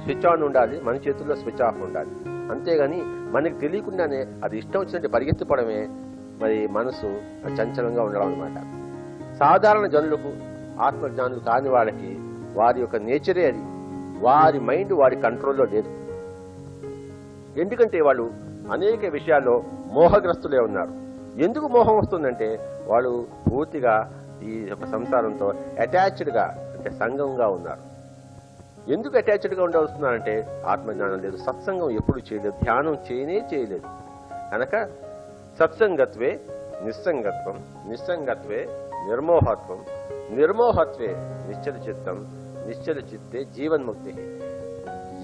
స్విచ్ ఆన్ ఉండాలి, మన చేతుల్లో స్విచ్ ఆఫ్ ఉండాలి. అంతేగాని మనకు తెలియకుండానే అది ఇష్టం వచ్చినట్టు పరిగెత్తిపోవడమే మరి మనసు చంచలంగా ఉండడం అనమాట. సాధారణ జనులకు, ఆత్మజ్ఞానులు కాని వాళ్ళకి వారి యొక్క నేచరే అది. వారి మైండ్ వారి కంట్రోల్లో లేదు. ఎందుకంటే వాళ్ళు అనేక విషయాల్లో మోహగ్రస్తులే ఉన్నారు. ఎందుకు మోహం వస్తుందంటే వాళ్ళు పూర్తిగా ఈ యొక్క సంసారంతో అటాచ్డ్గా అంటే సంఘంగా ఉన్నారు. ఎందుకు అటాచ్డ్గా ఉండవస్తున్నారంటే ఆత్మజ్ఞానం లేదు, సత్సంగం ఎప్పుడు చేయలేదు, ధ్యానం చేయలేదు కనుక. సత్సంగత్వే నిస్సంగత్వం, నిస్సంగత్వే నిర్మోహత్వం, నిర్మోహత్వే నిశ్చల చిత్తం, నిశ్చల చిత్తే జీవన్ముక్తి.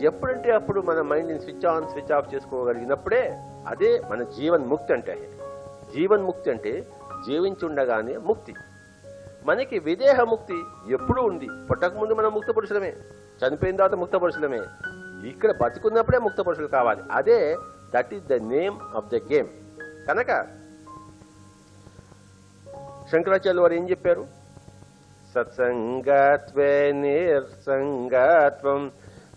ఎప్పుడంటే అప్పుడు మన మైండ్ని స్విచ్ ఆన్ స్విచ్ ఆఫ్ చేసుకోగలిగినప్పుడే అదే మన జీవన్ముక్తి అంటే. జీవన్ముక్తి అంటే జీవించుండగానే ముక్తి. మనకి విదేహ ముక్తి ఎప్పుడూ ఉంది. పుట్టకముందు మనం ముక్త పురుషులమే, చనిపోయిన తర్వాత ముక్త పురుషులమే. ఇక్కడ బతుకున్నప్పుడే ముక్త పురుషులు కావాలి. అదే that is the name of the game. కనుక శంకరాచార్యులు వారు ఏం చెప్పారు? సత్సంగత్వే నిర్సంగత్వం,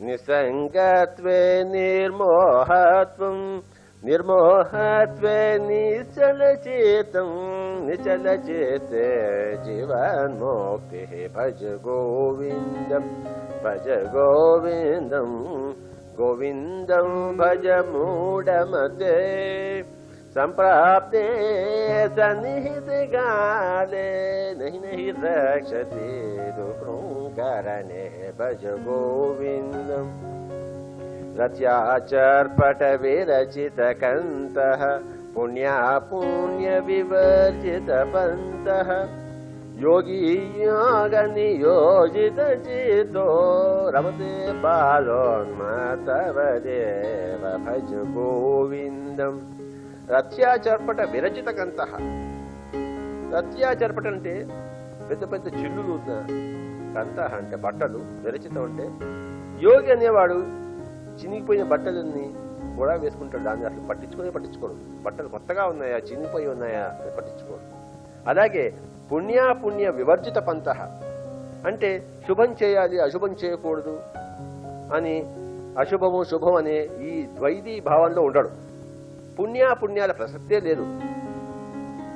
నిసంగత్వే నిర్మోహత్వం, నిర్మోహత్వే నిశ్చలచేతం, నిశ్చలచేతే జీవన్ముక్తి. భజ గోవిందం భజ గోవిందం, గోవిందం భజ మూఢమతే. సంప్రాప్తే సన్నిహిత కాలే నహి రక్షతి దుఃఖరణే. భజ గోవిందం. రత్యాచర్పట విరచిత కంతః, పుణ్యా పుణ్య వివర్జిత పంతః, యోగి యోగ నియోజిత చితో రమతే బాలోన్మతవదేవ. భజ గోవిందం. రత్యాచర్పట విరచిత కంతః. రత్యాచర్పట అంటే పెద్ద పెద్ద చిల్లులు ఉన్న, కంతః అంటే బట్టలు, విరచితం అంటే యోగి అనేవాడు చినిగిపోయిన బట్టలన్నీ కూడా వేసుకుంటాడు. దాన్ని అసలు పట్టించుకోడు. బట్టలు కొత్తగా ఉన్నాయా, చినిగిపోయి ఉన్నాయా అని పట్టించుకోడు. అలాగే పుణ్య వివర్జిత పంతః అంటే శుభం చేయాలి, అశుభం చేయకూడదు అని, అశుభము శుభం అనే ఈ ద్వైతీ భావంలో ఉండడు. పుణ్యాల ప్రసక్తే లేదు.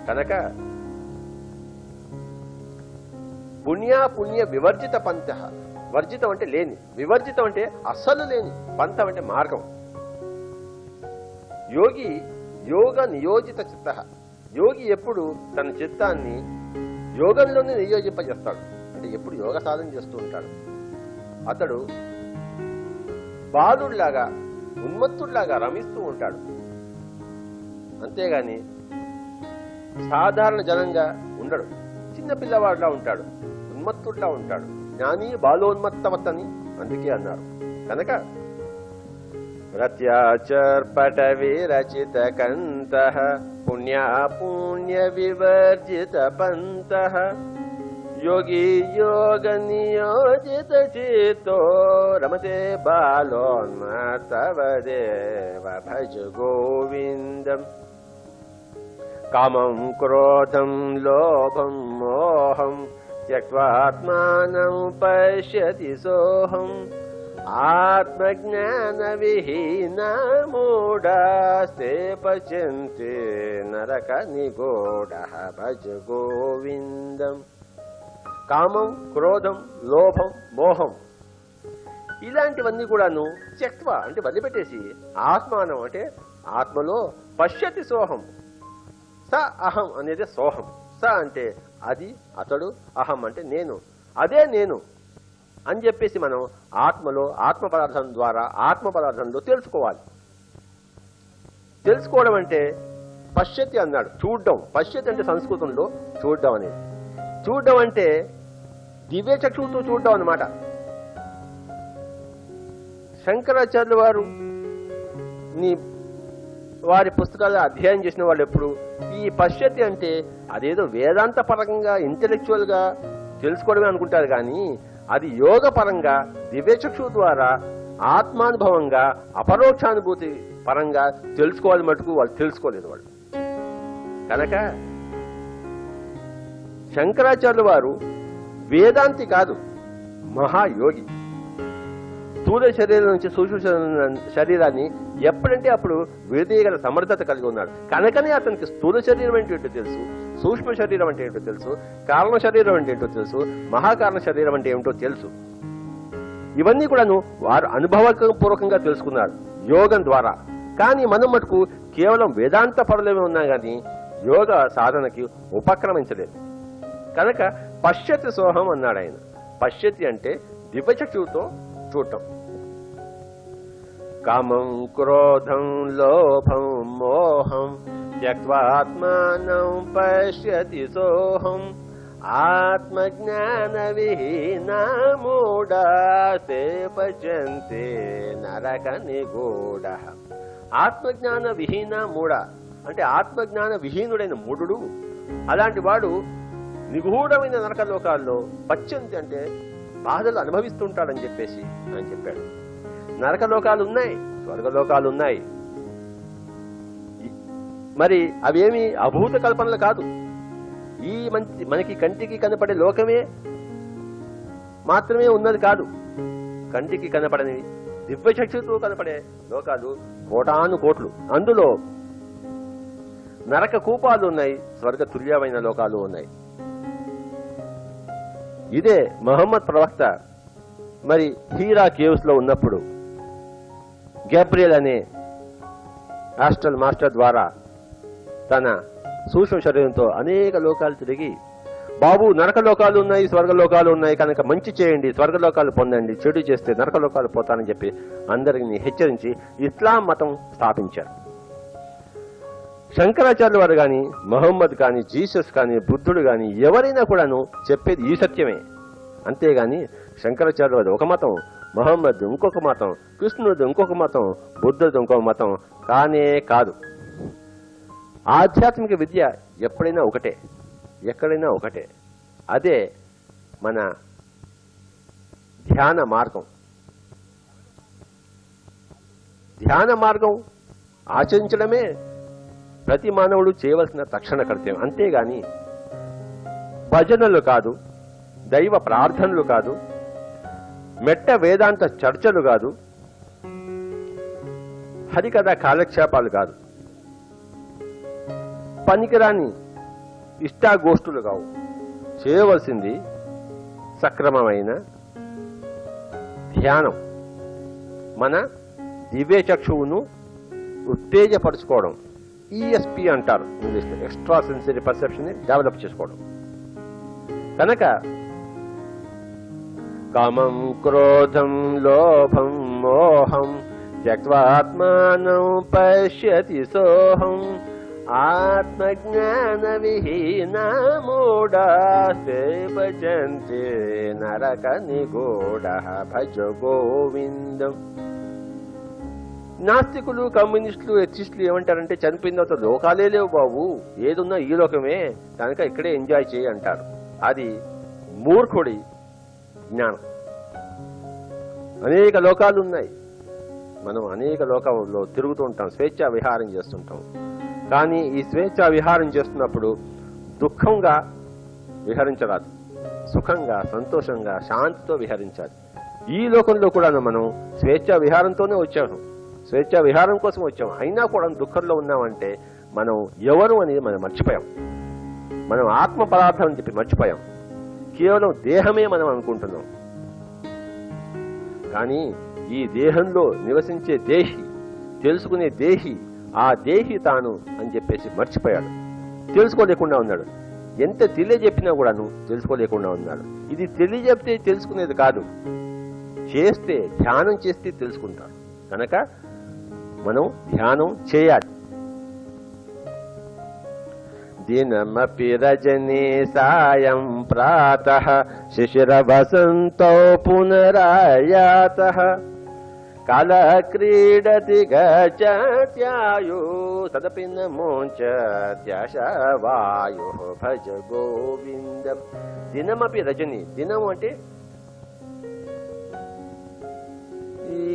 కనుక పుణ్య వివర్జిత పంతః. వర్జితం అంటే లేని, వివర్జితం అంటే అస్సలు లేని, పంతం అంటే మార్గం. యోగి యోగ నియోజిత చిత్తః. యోగి ఎప్పుడు తన చిత్తాన్ని యోగంలోనే నియోజింపజేస్తాడు. అంటే ఎప్పుడు యోగ సాధన చేస్తూ ఉంటాడు. అతడు బాలుడిలాగా ఉన్మత్తుడిలాగా రమిస్తూ ఉంటాడు. అంతేగాని సాధారణ జనంగా ఉండడు. చిన్న పిల్లవాడిలా ఉంటాడు, ఉన్మత్తుడిలా ఉంటాడు. జ్ఞాని బాలోన్మత్తవతని అందుకే అన్నారు. కనుక రత్యాచర్పట విరచిత కంతః, పుణ్యా పుణ్య వివర్జిత పంతః, యోగి యోగ నియోజిత చితో రమతే బాలోన్మతవదేవ. భజ గోవిందం. కామం క్రోధం లోభం మోహం త్యక్త్వాత్మానం పశ్యతి సోహం, ఆత్మజ్ఞాన విహీన మూఢాస్తే పశ్యంతి నరక నిగూఢః. భజ గోవిందం. కామం క్రోధం లోభం మోహం ఇలాంటివన్నీ కూడాను త్యక్త్వ అంటే వదిలిపెట్టేసి, ఆత్మానం అంటే ఆత్మలో, పశ్యతి సోహం. స అహం అనేది సోహం. స అంటే అది, అతడు, అహం అంటే నేను, అదే నేను అని చెప్పేసి మనం ఆత్మలో, ఆత్మ పదార్థం ద్వారా ఆత్మ పదార్థంలో తెలుసుకోవాలి. తెలుసుకోవడం అంటే పశ్యతి అన్నాడు, చూడడం. పశ్యతి అంటే సంస్కృతంలో చూడడం అనేది. చూడడం అంటే దివ్య చక్షువుతో చూడడం అన్నమాట. శంకరాచార్యుల వారు వారి పుస్తకాలు అధ్యయనం చేసిన వాళ్ళు ఎప్పుడు ఈ పశ్యతి అంటే అదేదో వేదాంత పరంగా ఇంటెలెక్చువల్ గా తెలుసుకోవడమే అనుకుంటారు. కానీ అది యోగ పరంగా దివ్యచక్షు ద్వారా ఆత్మానుభవంగా అపరోక్షానుభూతి పరంగా తెలుసుకోవాలి మటుకు వాళ్ళు తెలుసుకోలేదు వాళ్ళు. కనుక శంకరాచార్యుల వారు వేదాంతి కాదు, మహాయోగి. స్థూల శరీరం నుంచి సూక్ష్మ శరీరాన్ని ఎప్పుడంటే అప్పుడు విడదీయగల సమర్థత కలిగి ఉన్నాడు. కనుకనే అతనికి స్థూల శరీరం అంటే ఏంటో తెలుసు, సూక్ష్మ శరీరం అంటే ఏంటో తెలుసు, కారణ శరీరం అంటే ఏంటో తెలుసు, మహాకారణ శరీరం అంటే ఏమిటో తెలుసు. ఇవన్నీ కూడాను వారు అనుభవపూర్వకంగా తెలుసుకున్నారు యోగం ద్వారా. కానీ మనం మటుకు కేవలం వేదాంత పరులమే ఉన్నా కానీ యోగ సాధనకి ఉపక్రమించలేదు. కనుక పశ్యతి సోహం అన్నాడు ఆయన. పశ్యతి అంటే దివ్యచక్షువుతో చూడటం. కామం క్రోధం లోభం మోహం త్యక్త్వాత్మానం పశ్యతి సోహం ఆత్మజ్ఞాన విహీనా మూఢాస్తే పశ్యంతే నరక నిగూఢ. ఆత్మజ్ఞాన విహీన మూఢ అంటే ఆత్మజ్ఞాన విహీనుడైన మూఢుడు, అలాంటి వాడు నిగూఢమైన నరక లోకాల్లో పశ్యంతి అంటే బాధలు అనుభవిస్తుంటాడని చెప్పేసి ఆయన చెప్పాడు. నరక లోకాలు ఉన్నాయి, స్వర్గలోకాలు ఉన్నాయి. మరి అవేమి అభూత కల్పనలు కాదు. ఈ మనకి కంటికి కనపడే లోకమే మాత్రమే ఉన్నది కాదు. కంటికి కనపడని దివ్యచక్షుతో కనపడే లోకాలు కోటాను కోట్లు. అందులో నరక కూపాలు ఉన్నాయి, స్వర్గ తుల్యమైన లోకాలు ఉన్నాయి. ఇదే మహమ్మద్ ప్రవక్త మరి హీరా కేవ్స్ లో ఉన్నప్పుడు గ్యాబ్రియల్ అనే ఆస్ట్రల్ మాస్టర్ ద్వారా తన సూక్ష్మ శరీరంతో అనేక లోకాలు తిరిగి, బాబు నరక లోకాలు ఉన్నాయి, స్వర్గలోకాలు ఉన్నాయి, కనుక మంచి చేయండి, స్వర్గలోకాలు పొందండి, చెడు చేస్తే నరకలోకాలు పోతానని చెప్పి అందరిని హెచ్చరించి ఇస్లాం మతం స్థాపించారు. శంకరాచార్యుల వారు కానీ, మహమ్మద్ కానీ, జీసస్ కానీ, బుద్ధుడు కానీ ఎవరైనా కూడాను చెప్పేది ఈ సత్యమే. అంతేగాని శంకరాచార్యుల వారు ఒక మతం, మహమ్మద్ ఇంకొక మతం, కృష్ణుడు ఇంకొక మతం, బుద్ధుడు ఇంకొక మతం కానే కాదు. ఆధ్యాత్మిక విద్య ఎప్పుడైనా ఒకటే, ఎక్కడైనా ఒకటే. అదే మన ధ్యాన మార్గం. ధ్యాన మార్గం ఆచరించడమే ప్రతి మానవుడు చేయవలసిన తక్షణ కర్తవ్యం. అంతేగాని భజనలు కాదు, దైవ ప్రార్థనలు కాదు, మెట్ట వేదాంత చర్చలు కాదు, హరికథ కాలక్షేపాలు కాదు, పనికిరాని ఇష్టాగోష్ఠులు కావు. చేయవలసింది సక్రమమైన ధ్యానం. మన దివ్య చక్షువును ఉత్తేజపరచుకోవడం, ఈఎస్పి అంటారు ఇంగ్లీష్లో, ఎక్స్ట్రా సెన్సరీ పర్సెప్షన్ ని డెవలప్ చేసుకోవడం. కనుక కామం క్రోధం లోభం మోహం త్యక్త్వాత్మానం పశ్యతి సోహం ఆత్మజ్ఞాన విహీనా మూఢాస్తే భజంతే నరక నిగూఢ భజ గోవిందం. నాస్తికులు, కమ్యూనిస్టులు, ఎథిస్టులు ఏమంటారంటే చనిపోయిన తర్వాత లోకాలే లేవు బాబు, ఏదున్నా ఈ లోకమే, కనుక ఇక్కడే ఎంజాయ్ చేయి అంటారు. అది మూర్ఖుడి జ్ఞానం. అనేక లోకాలు ఉన్నాయి, మనం అనేక లోకాల్లో తిరుగుతూ ఉంటాం, స్వేచ్ఛా విహారం చేస్తుంటాం. కానీ ఈ స్వేచ్ఛా విహారం చేస్తున్నప్పుడు దుఃఖంగా విహరించరాదు, సుఖంగా, సంతోషంగా, శాంతితో విహరించాలి. ఈ లోకంలో కూడా మనం స్వేచ్ఛా విహారంతోనే వచ్చాము, స్వేచ్ఛా విహారం కోసం వచ్చాము. అయినా కూడా దుఃఖంలో ఉన్నామంటే మనం ఎవరు అనేది మనం మర్చిపోయాం. మనం ఆత్మ పదార్థం అని చెప్పి మర్చిపోయాం. కేవలం దేహమే మనం అనుకుంటున్నాం. కానీ ఈ దేహంలో నివసించే దేహి, తెలుసుకునే దేహి, ఆ దేహి తాను అని చెప్పేసి మర్చిపోయాడు, తెలుసుకోలేకుండా ఉన్నాడు. ఎంత తెలియజెప్పినా కూడాను తెలుసుకోలేకుండా ఉన్నాడు. ఇది తెలియజెప్తే తెలుసుకునేది కాదు, చేస్తే, ధ్యానం చేస్తే తెలుసుకుంటారు. కనుక మనం ధ్యానం చేయాలి. దినమపి రజనీ సాయం ప్రాతః శిశిర వసంతో పునరాయాతః కాల క్రీడతి గచ్ఛత్యాయు తదపి న మోంచత్యాశ వాయు భజ గోవిందం. దినమపి రజని, దినం అంటే ఈ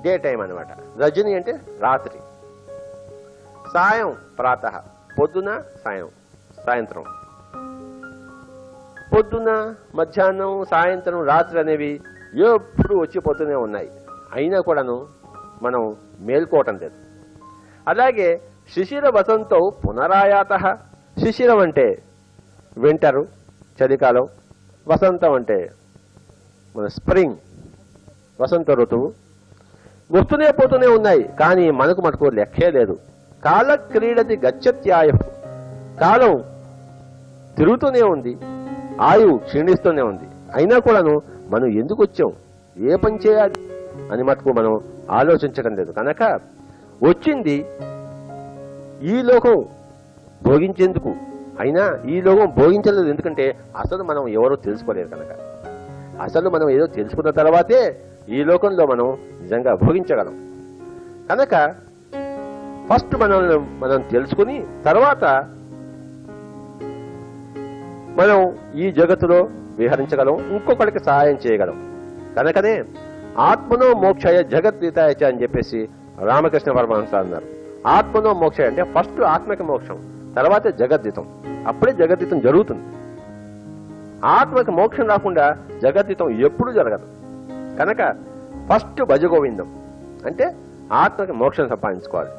డే టైం అన్నమాట. రజని అంటే రాత్రి. సాయం ప్రాతః, పొద్దున, సాయంత్రం. పొద్దున, మధ్యాహ్నం, సాయంత్రం, రాత్రి అనేవి ఎప్పుడు వచ్చిపోతూనే ఉన్నాయి. అయినా కూడాను మనం మేల్కోవటం లేదు. అలాగే శిశిర వసంతో పునరాయాతః. శిశిరం అంటే వింటరు, చలికాలం. వసంతం అంటే మన స్ప్రింగ్, వసంత ఋతువు. వస్తూనే పోతూనే ఉన్నాయి, కానీ మనకు మటుకు లెక్కే లేదు. కాల క్రీడతి గచ్చత్యాయు, కాలం తిరుగుతూనే ఉంది, ఆయువు క్షీణిస్తూనే ఉంది. అయినా కూడాను మనం ఎందుకు వచ్చాం, ఏ పని చేయాలి అని మటుకు మనం ఆలోచించడం లేదు. కనుక వచ్చింది ఈ లోకం భోగించేందుకు, అయినా ఈ లోకం భోగించలేదు. ఎందుకంటే అసలు మనం ఎవరో తెలుసుకోలేదు కనుక. అసలు మనం ఏదో తెలుసుకున్న తర్వాతే ఈ లోకంలో మనం నిజంగా భోగించగలం. కనుక ఫస్ట్ మనం తెలుసుకుని తర్వాత మనం ఈ జగత్తులో విహరించగలం, ఇంకొకరికి సహాయం చేయగలం. కనుకనే ఆత్మనో మోక్షయ జగద్గీతాయ అని చెప్పేసి రామకృష్ణ పరమహంస అన్నారు. ఆత్మనో మోక్షయ అంటే ఫస్ట్ ఆత్మకి మోక్షం, తర్వాత జగద్గీతం. అప్పుడే జగద్గీతం జరుగుతుంది. ఆత్మకి మోక్షం రాకుండా జగద్గీతం ఎప్పుడూ జరగదు. కనుక ఫస్ట్ భజగోవిందం అంటే ఆత్మకి మోక్షం సంపాదించుకోవాలి.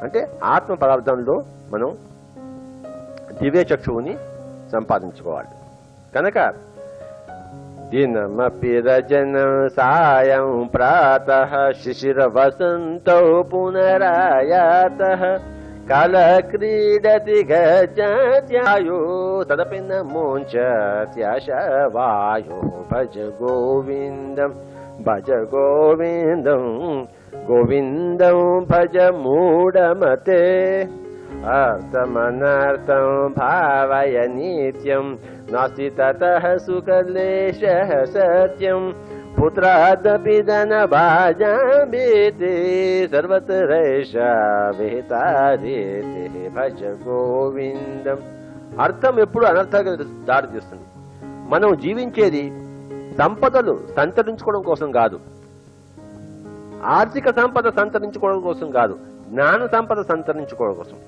అంటే ఆత్మ పదార్థంలో మనం దివ్య చక్షువుని సంపాదించుకోవాలి. కనుక దినమపి రజనం సాయం ప్రాతః శిశిర వసంతో పునరాయాతః కాల క్రీడతి గజత్యాయో తదపి న మోంచత్యాశవాయో భజ గోవిందం భజ గోవిందం గోవిందం భజ మూఢమతే అర్థమనర్థం భావయ నిత్యం నాస్తి తతః సుఖలేశః సత్యం పుత్రాదపి ధనభాజామేతే సర్వత్రైషా విహితారేతే భజ గోవిందం. అర్థం ఎప్పుడు అనర్థానికి దారి తీస్తుంది. మనం జీవించేది సంపదలు సంతరించుకోవడం కోసం కాదు, ఆర్థిక సంపద సంతరించుకోవడం కోసం కాదు, జ్ఞాన సంపద సంతరించుకోవడం కోసం.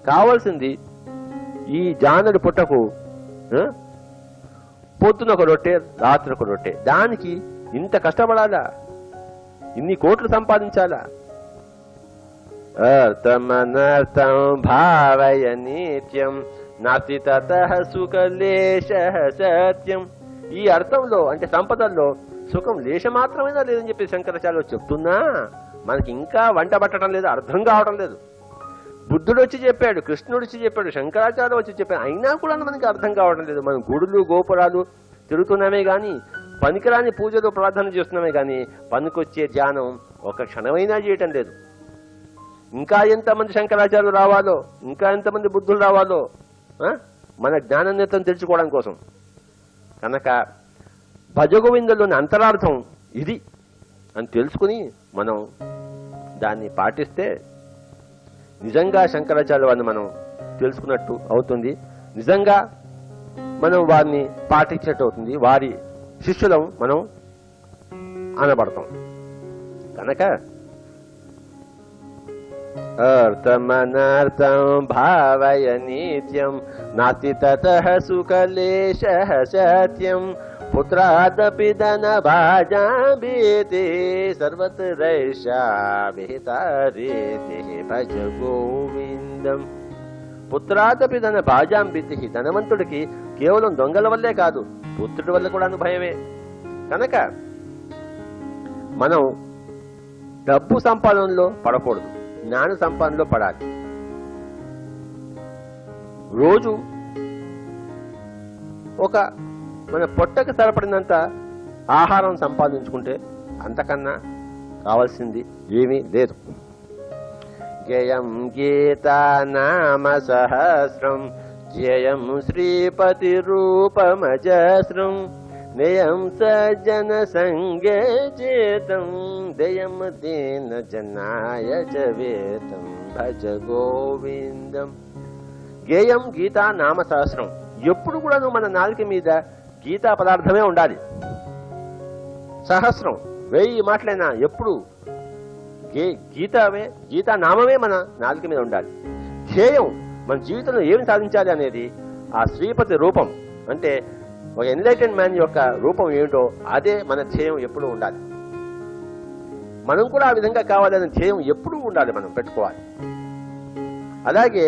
కావాల్సింది ఈ జానడి పుట్టకు పొద్దున ఒక రొట్టె, రాత్రి ఒక రొట్టె. దానికి ఇంత కష్టపడాలా, ఇన్ని కోట్లు సంపాదించాలా? అర్థమనర్థం భావయ నిత్యం నాస్తి తతః సుఖలేశః సత్యం. ఈ అర్థంలో అంటే సంపదల్లో సుఖం లేశ మాత్రమేనా లేదని చెప్పి శంకరాచార్యులు చెప్తున్నా మనకి ఇంకా వంట పట్టడం లేదు, అర్థం కావడం లేదు. బుద్ధుడు వచ్చి చెప్పాడు, కృష్ణుడు వచ్చి చెప్పాడు, శంకరాచార్యులు వచ్చి చెప్పాడు, అయినా కూడా మనకి అర్థం కావడం లేదు. మనం గుడులు గోపురాలు తిరుగుతున్నామే కానీ, పనికిరాని పూజలు ప్రార్థన చేస్తున్నామే కానీ పనికొచ్చే ధ్యానం ఒక క్షణమైనా చేయటం లేదు. ఇంకా ఎంతమంది శంకరాచార్యులు రావాలో, ఇంకా ఎంతమంది బుద్ధులు రావాలో మన జ్ఞాననేత్రం తెలుసుకోవడం కోసం. కనుక భజగోవిందంలోని అంతరార్థం ఇది అని తెలుసుకుని మనం దాన్ని పాటిస్తే నిజంగా శంకరాచార్య వారిని మనం తెలుసుకున్నట్టు అవుతుంది, నిజంగా మనం వారిని పాటించినట్టు అవుతుంది, వారి శిష్యులం మనం అనబడతాం. కనుక అర్థమనర్థం భావయ నిత్యం నాస్తి తతః సుఖలేశః సత్యం పుత్రాదపి ధనభాజామేతే సర్వత్రైషా విహితారేతే భజ గోవిందం. పుత్రాదపి ధనభాజామేతి. ధనవంతుడికి కేవలం దొంగల వల్లే కాదు, పుత్రుడి వల్ల కూడా భయమే. కనుక మనం డబ్బు సంపాదనలో పడకూడదు, జ్ఞాన సంపాదనలో పడాలి. రోజు ఒక మన పొట్టకు సరిపడినంత ఆహారం సంపాదించుకుంటే అంతకన్నా కావాల్సింది ఏమీ లేదు. జయం గీతా నామ సహస్రం జయం శ్రీపతి రూపమజస్రం నయం సజ్జన సంగే చేతం దయం దీన జనాయ జవేతం భజ గోవిందం. గేయం గీతా నామ సహస్రం. ఎప్పుడు కూడా మన నాలుక మీద గీతా పదార్థమే ఉండాలి. సహస్రం 1000 మాటలైనా ఎప్పుడు గీతమే, గీతా నామమే మన నాలుక మీద ఉండాలి. ధ్యేయం మన జీవితంలో ఏమి సాధించాలి అనేది ఆ శ్రీపతి రూపం, అంటే ఒక ఎన్లైటెన్ మ్యాన్ యొక్క రూపం ఏమిటో అదే మన ధ్యేయం ఎప్పుడూ ఉండాలి. మనం కూడా ఆ విధంగా కావాలనే ధ్యేయం ఎప్పుడూ ఉండాలి, మనం పెట్టుకోవాలి. అలాగే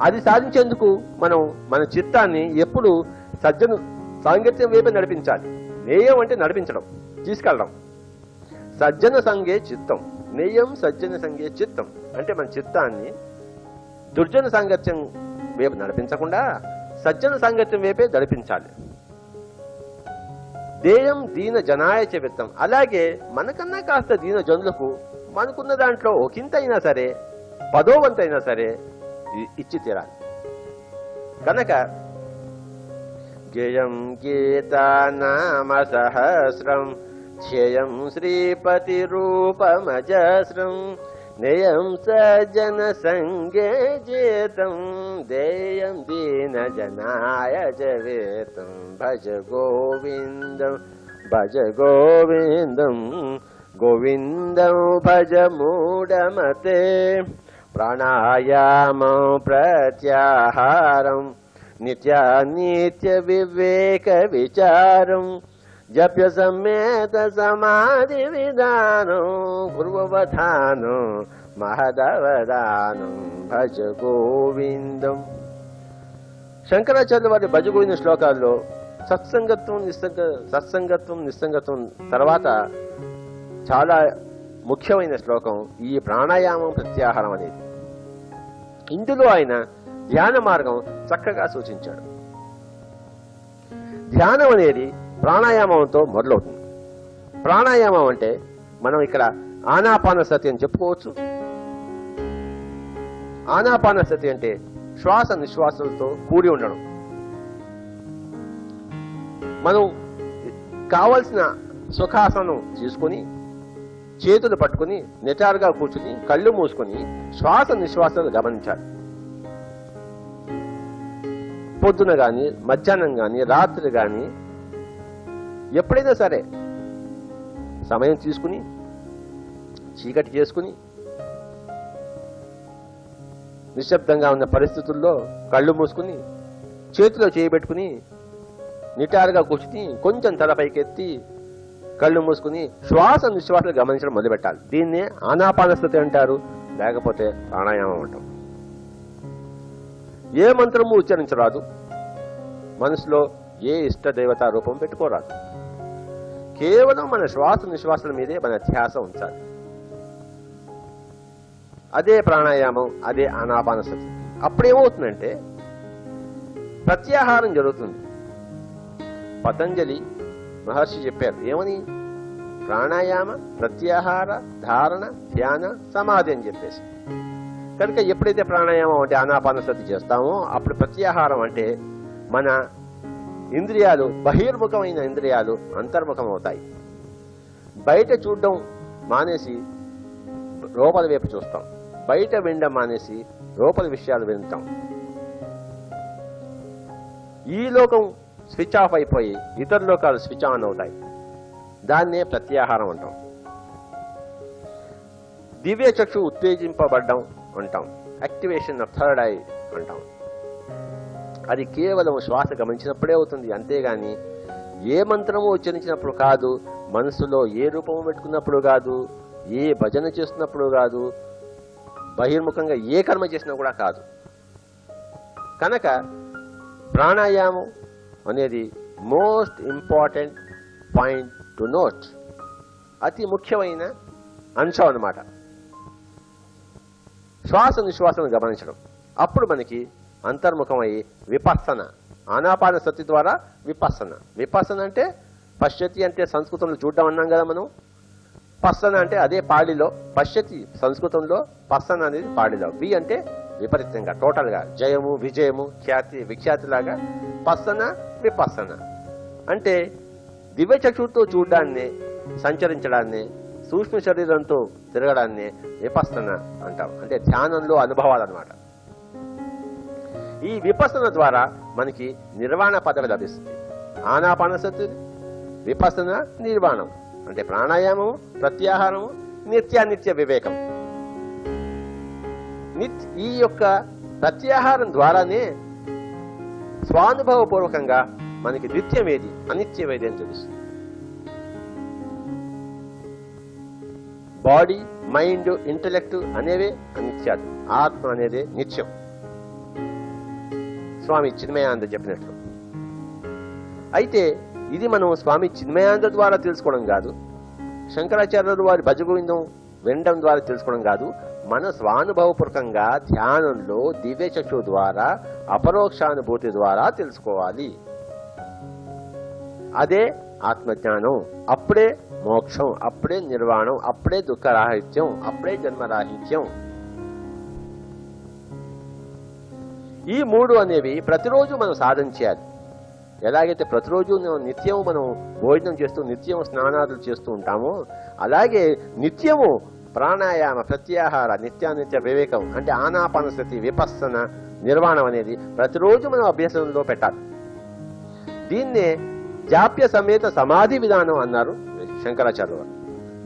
అది సాధించేందుకు మనం మన చిత్తాన్ని ఎప్పుడు సజ్జన సాంగత్యం వైపు నడిపించాలి. నేయం అంటే నడిపించడం, తీసుకెళ్ళడం. సజ్జన సంగే చిత్తం, నేయం సజ్జన సంగే చిత్తం అంటే మన చిత్తాన్ని దుర్జన సాంగత్యం వైపు నడిపించకుండా సజ్జన సాంగత్యం వైపే నడిపించాలి. దేయం దీన జనాయ చ విత్తం. అలాగే మనకన్నా కాస్త దీన జనులకు మనకున్న దాంట్లో ఒకంత అయినా సరే, 10వ వంతు అయినా సరే ఇచ్చి తీరాలి. కనుక గేయం గీతా నామ సహస్రం ధ్యేయం శ్రీపతి రూపమజస్రం నేయం సజ్జన సంగే జీతం దేయం దీన జనాయ జవేతం భజ గోవిందం భజ గోవిందం గోవిందం భజ మూఢమతే ప్రాణాయామం ప్రత్యాహారం నిత్య వివేక విచారం జప్య సమ్మేత సమాధి విధానం పూర్వవధానం మహదవదానం భజ గోవిందం. శంకరాచార్య వారి భజ గోవింద శ్లోకాల్లో సత్సంగత్వం నిస్సంగత్వం తర్వాత చాలా ముఖ్యమైన శ్లోకం ఈ ప్రాణాయామం ప్రత్యాహారం అనేది. ఇందులో ఆయన ధ్యాన మార్గం చక్కగా సూచించాడు. ధ్యానం అనేది ప్రాణాయామంతో మొదలవుతుంది. ప్రాణాయామం అంటే మనం ఇక్కడ ఆనాపానసతి అని చెప్పుకోవచ్చు. ఆనాపానసతి అంటే శ్వాస నిశ్వాసాలతో కూడి ఉండడం. మనం కావలసిన సుఖాసనం తీసుకొని చేతులు పట్టుకుని నిటారుగా కూర్చుని కళ్ళు మూసుకొని శ్వాస నిశ్వాసాలు గమనించాలి. పొద్దున గాని, మధ్యాహ్నం గాని, రాత్రి గాని ఎప్పుడైనా సరే సమయం తీసుకుని చీకటి చేసుకుని నిశ్శబ్దంగా ఉన్న పరిస్థితుల్లో కళ్ళు మూసుకుని చేతిలో చేయబెట్టుకుని నిటారుగా కూర్చుని కొంచెం తల పైకెత్తి కళ్ళు మూసుకుని శ్వాస నిశ్వాసాలు గమనించడం మొదలుపెట్టాలి. దీన్నే ఆనాపానసతి అంటారు, లేకపోతే ప్రాణాయామం అంటాం. ఏ మంత్రము ఉచ్చరించరాదు, మనసులో ఏ ఇష్ట దేవతా రూపం పెట్టుకోరాదు. కేవలం మన శ్వాస నిశ్వాసాల మీదే మన ధ్యాస ఉంచాలి. అదే ప్రాణాయామం, అదే ఆనాపానసతి. అప్పుడేమవుతుందంటే ప్రత్యాహారం జరుగుతుంది. పతంజలి మహర్షి చెప్పారు ఏమని? ప్రాణాయామ ప్రత్యాహార ధారణ ధ్యాన సమాధి అని చెప్పేసి. కనుక ఎప్పుడైతే ప్రాణాయామం అంటే ఆనాపానసతి చేస్తామో అప్పుడు ప్రత్యాహారం అంటే మన ఇంద్రియాలు, బహిర్ముఖమైన ఇంద్రియాలు అంతర్ముఖం అవుతాయి. బయట చూడడం మానేసి లోపల వైపు చూస్తాం, బయట వినడం మానేసి లోపల విషయాలు వింటాం. ఈ లోకం స్విచ్ ఆఫ్ అయిపోయి ఇతర లోకాలు స్విచ్ ఆన్ అవుతాయి. దాన్నే ప్రత్యాహారం అంటాం. దివ్య చక్షు ఉత్తేజింపబడ్డం అంటాం, యాక్టివేషన్ ఆఫ్ థర్డ్ ఐ అంటాం. అది కేవలం శ్వాస గమనించినప్పుడే అవుతుంది. అంతేగాని ఏ మంత్రము ఉచ్చరించినప్పుడు కాదు, మనసులో ఏ రూపము పెట్టుకున్నప్పుడు కాదు, ఏ భజన చేస్తున్నప్పుడు కాదు, బహిర్ముఖంగా ఏ కర్మ చేసినా కూడా కాదు. కనుక ప్రాణాయామం అనేది most important point to note, అతి ముఖ్యమైన అంశం అన్నమాట. శ్వాస నిశ్వాసను గమనించడం. అప్పుడు మనకి అంతర్ముఖమై విపස්සన, ఆనాపానసతి ద్వారా విపස්සన. విపස්සన అంటే పశ్యతి అంటే సంస్కృతంలో చూడడం అన్నాం కదా మనం. పස්සన అంటే అదే పాడిలో, పశ్యతి సంస్కృతంలో, పස්සన అనేది పాడిలో. వి అంటే విపరీతంగా, టోటల్ గా జయము విజయము ఖ్యాతి విఖ్యాతిలాగా పස්සన విపස්සన అంటే దివ్య చక్షుతో చూడడాన్ని, సంచరించడాన్ని, సూక్ష్మ శరీరంతో తిరగడాన్ని విపස්සన అంటాం. అంటే ధ్యానంలో అనుభవాలు అన్నమాట. ఈ విపස්සన ద్వారా మనకి నిర్వాణ పదవి లభిస్తుంది. ఆనాపానసతి, విపස්සన, నిర్వాణం అంటే ప్రాణాయామము, ప్రత్యాహారము, నిత్యానిత్య వివేకం. ఈ యొక్క ప్రత్యాహారం ద్వారానే స్వానుభవపూర్వకంగా మనకి నిత్యమేది అనిత్యమేది అని తెలుస్తుంది. బాడీ, మైండ్, ఇంటలెక్ట్ అనేవే అనిత్యాలు, ఆత్మ అనేదే నిత్యం. స్వామి చిన్మయానంద చెప్పినట్లు. అయితే ఇది మనం స్వామి చిన్మయానంద ద్వారా తెలుసుకోవడం కాదు, శంకరాచార్యులు వారి భజగోవిందం వినడం ద్వారా తెలుసుకోవడం కాదు, మన స్వానుభవపూర్వకంగా ధ్యానంలో దివ్యచక్షు ద్వారా అపరోక్షానుభూతి ద్వారా తెలుసుకోవాలి. అదే ఆత్మజ్ఞానం. అప్పుడే మోక్షం, అప్పుడే నిర్వాణం, అప్పుడే దుఃఖరాహిత్యం, అప్పుడే జన్మరాహిత్యం. ఈ మూడు అనేవి ప్రతిరోజు మనం సాధన చేయాలి. ఎలాగైతే ప్రతిరోజు నిత్యం మనం భోజనం చేస్తూ నిత్యం స్నానాదులు చేస్తూ ఉంటామో, అలాగే నిత్యము ప్రాణాయామ, ప్రత్యాహార, నిత్యానిత్య వివేకం అంటే ఆనాపానసతి, విపස්සన, నిర్వాణం అనేది ప్రతిరోజు మనం అభ్యాసంలో పెట్టాలి. దీన్నే జాప్య సమేత సమాధి విధానం అన్నారు శంకరాచార్య వారు.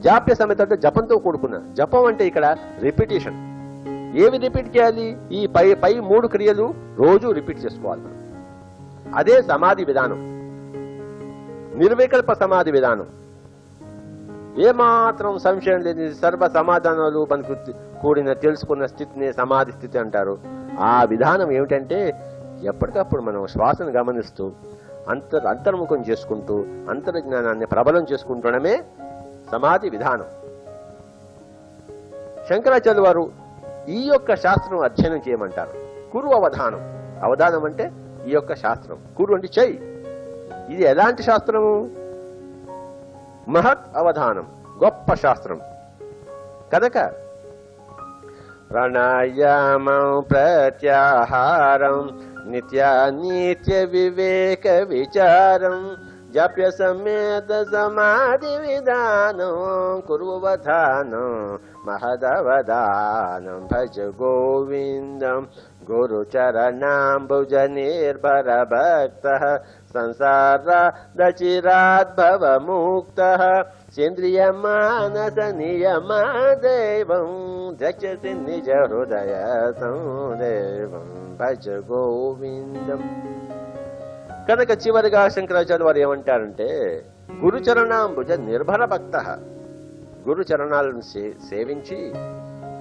జాప్య సమేత అంటే జపంతో కూడుకున్న. జపం అంటే ఇక్కడ రిపిటేషన్. ఏవి రిపీట్ చేయాలి? ఈ పై మూడు క్రియలు రోజు రిపీట్ చేసుకోవాలి. అదే సమాధి విధానం, నిర్వికల్ప సమాధి విధానం. ఏమాత్రం సంశయం లేని సర్వ సమాధానాలు మనకు కూడిన తెలుసుకున్న స్థితిని సమాధి స్థితి అంటారు. ఆ విధానం ఏమిటంటే ఎప్పటికప్పుడు మనం శ్వాసను గమనిస్తూ అంతర్ముఖం చేసుకుంటూ అంతర్జ్ఞానాన్ని ప్రబలం చేసుకుంటూనే సమాధి విధానం. శంకరాచార్య వారు ఈ యొక్క శాస్త్రం అధ్యయనం చేయమంటారు. కురు అవధానం. అవధానం అంటే ఈ యొక్క శాస్త్రం. కురు అంటే చెయ్యి. ఇది ఎలాంటి శాస్త్రము? మహత్ అవధానం, గొప్ప శాస్త్రం కనుక ప్రాణాయామం ప్రత్యాహారం నిత్యానిత్య వివేక విచారం జాప్య సమేత సమాధి విధానం కుర్వవధానం మహదవదానం భజ గోవిందం గురుచరణాంబుజ నిర్భర భక్త సంసారాదచిరాద్భవ ముక్త సేంద్రియ మానస నియమ దైవం ద్రక్షసి నిజ హృదయ సందేవం భజ గోవిందం. కనుక చివరిగా శంకరాచార్య వారు ఏమంటారంటే గురుచరణాంబుజ నిర్భర భక్త. గురు చరణాలను సేవించి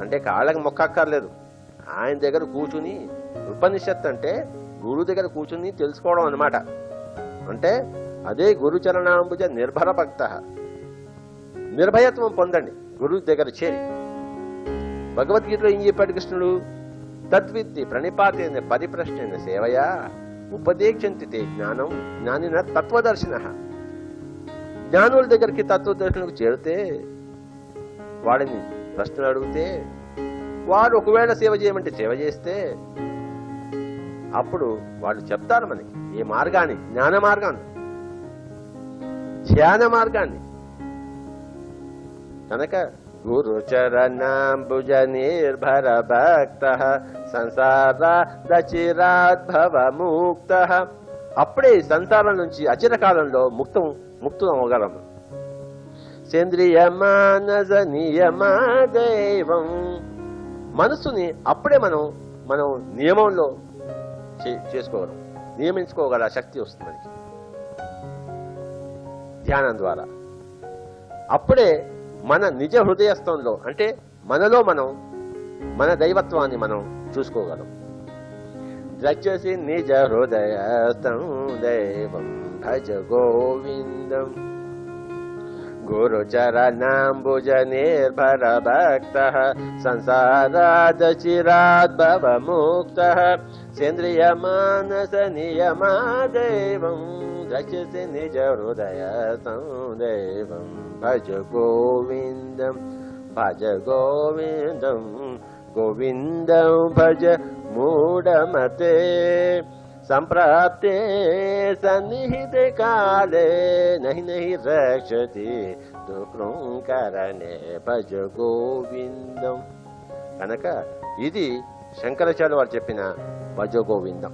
అంటే కాళ్ళకి మొక్కక్కర్లేదు, ఆయన దగ్గర కూర్చుని ఉపనిషత్ అంటే గురువు దగ్గర కూర్చుని తెలుసుకోవడం అన్నమాట. అంటే అదే గురుచరణాంబుజ నిర్భర భక్త. నిర్భయత్వం పొందండి గురువు దగ్గర చేరి. భగవద్గీతలో ఏం చెప్పాడు కృష్ణుడు? తద్విద్ది ప్రణిపాతేన పరిప్రశ్న సేవయా ఉపదేక్షంతి తే జ్ఞానం జ్ఞానిన తత్వదర్శిన. జ్ఞానుల దగ్గరికి తత్వదర్శనకు చేరితే వాడిని ప్రశ్నలు అడిగితే వాడు ఒకవేళ సేవ చేయమంటే సేవ చేస్తే అప్పుడు వాళ్ళు చెప్తారు మనకి ఏ మార్గాన్ని, జ్ఞాన మార్గాన్ని, ధ్యాన మార్గాన్ని. కనుక గురుచరణాంబుజ నిర్భర భక్త సంసారాదచిరాద్భవ ముక్త. అప్పుడే సంసారం నుంచి అచిరకాలంలో ముక్తం అవ్వగలము. సేంద్రియ మానస నియమ దైవం. మనస్సుని అప్పుడే మనం నియమంలో చేసుకోగలం, నియమించుకోగల శక్తి వస్తుంది మనకి ధ్యానం ద్వారా. అప్పుడే మన నిజ హృదయస్థంలో అంటే మనలో మన దైవత్వాన్ని మనం చూసుకోగలం. ద్రక్షసి నిజ హృదయస్థం దైవం భజ గోవిందం గురుచరణాంబుజ నిర్భర భక్త సంసారాదచిరాద్భవ ముక్త సేంద్రియ మానస నియమ దైవం ద్రక్షసి నిజ హృదయ సందైవం భజ గోవిందం భజ గోవిందం గోవిందం భజ మూఢమతే సంప్రాప్తే సన్నిహితే కాలే నహి నహి రక్షతి దుఃఖంకరణే భజ గోవిందం. కనుక ఇది శంకరాచార్య వారు చెప్పిన భజ గోవిందం.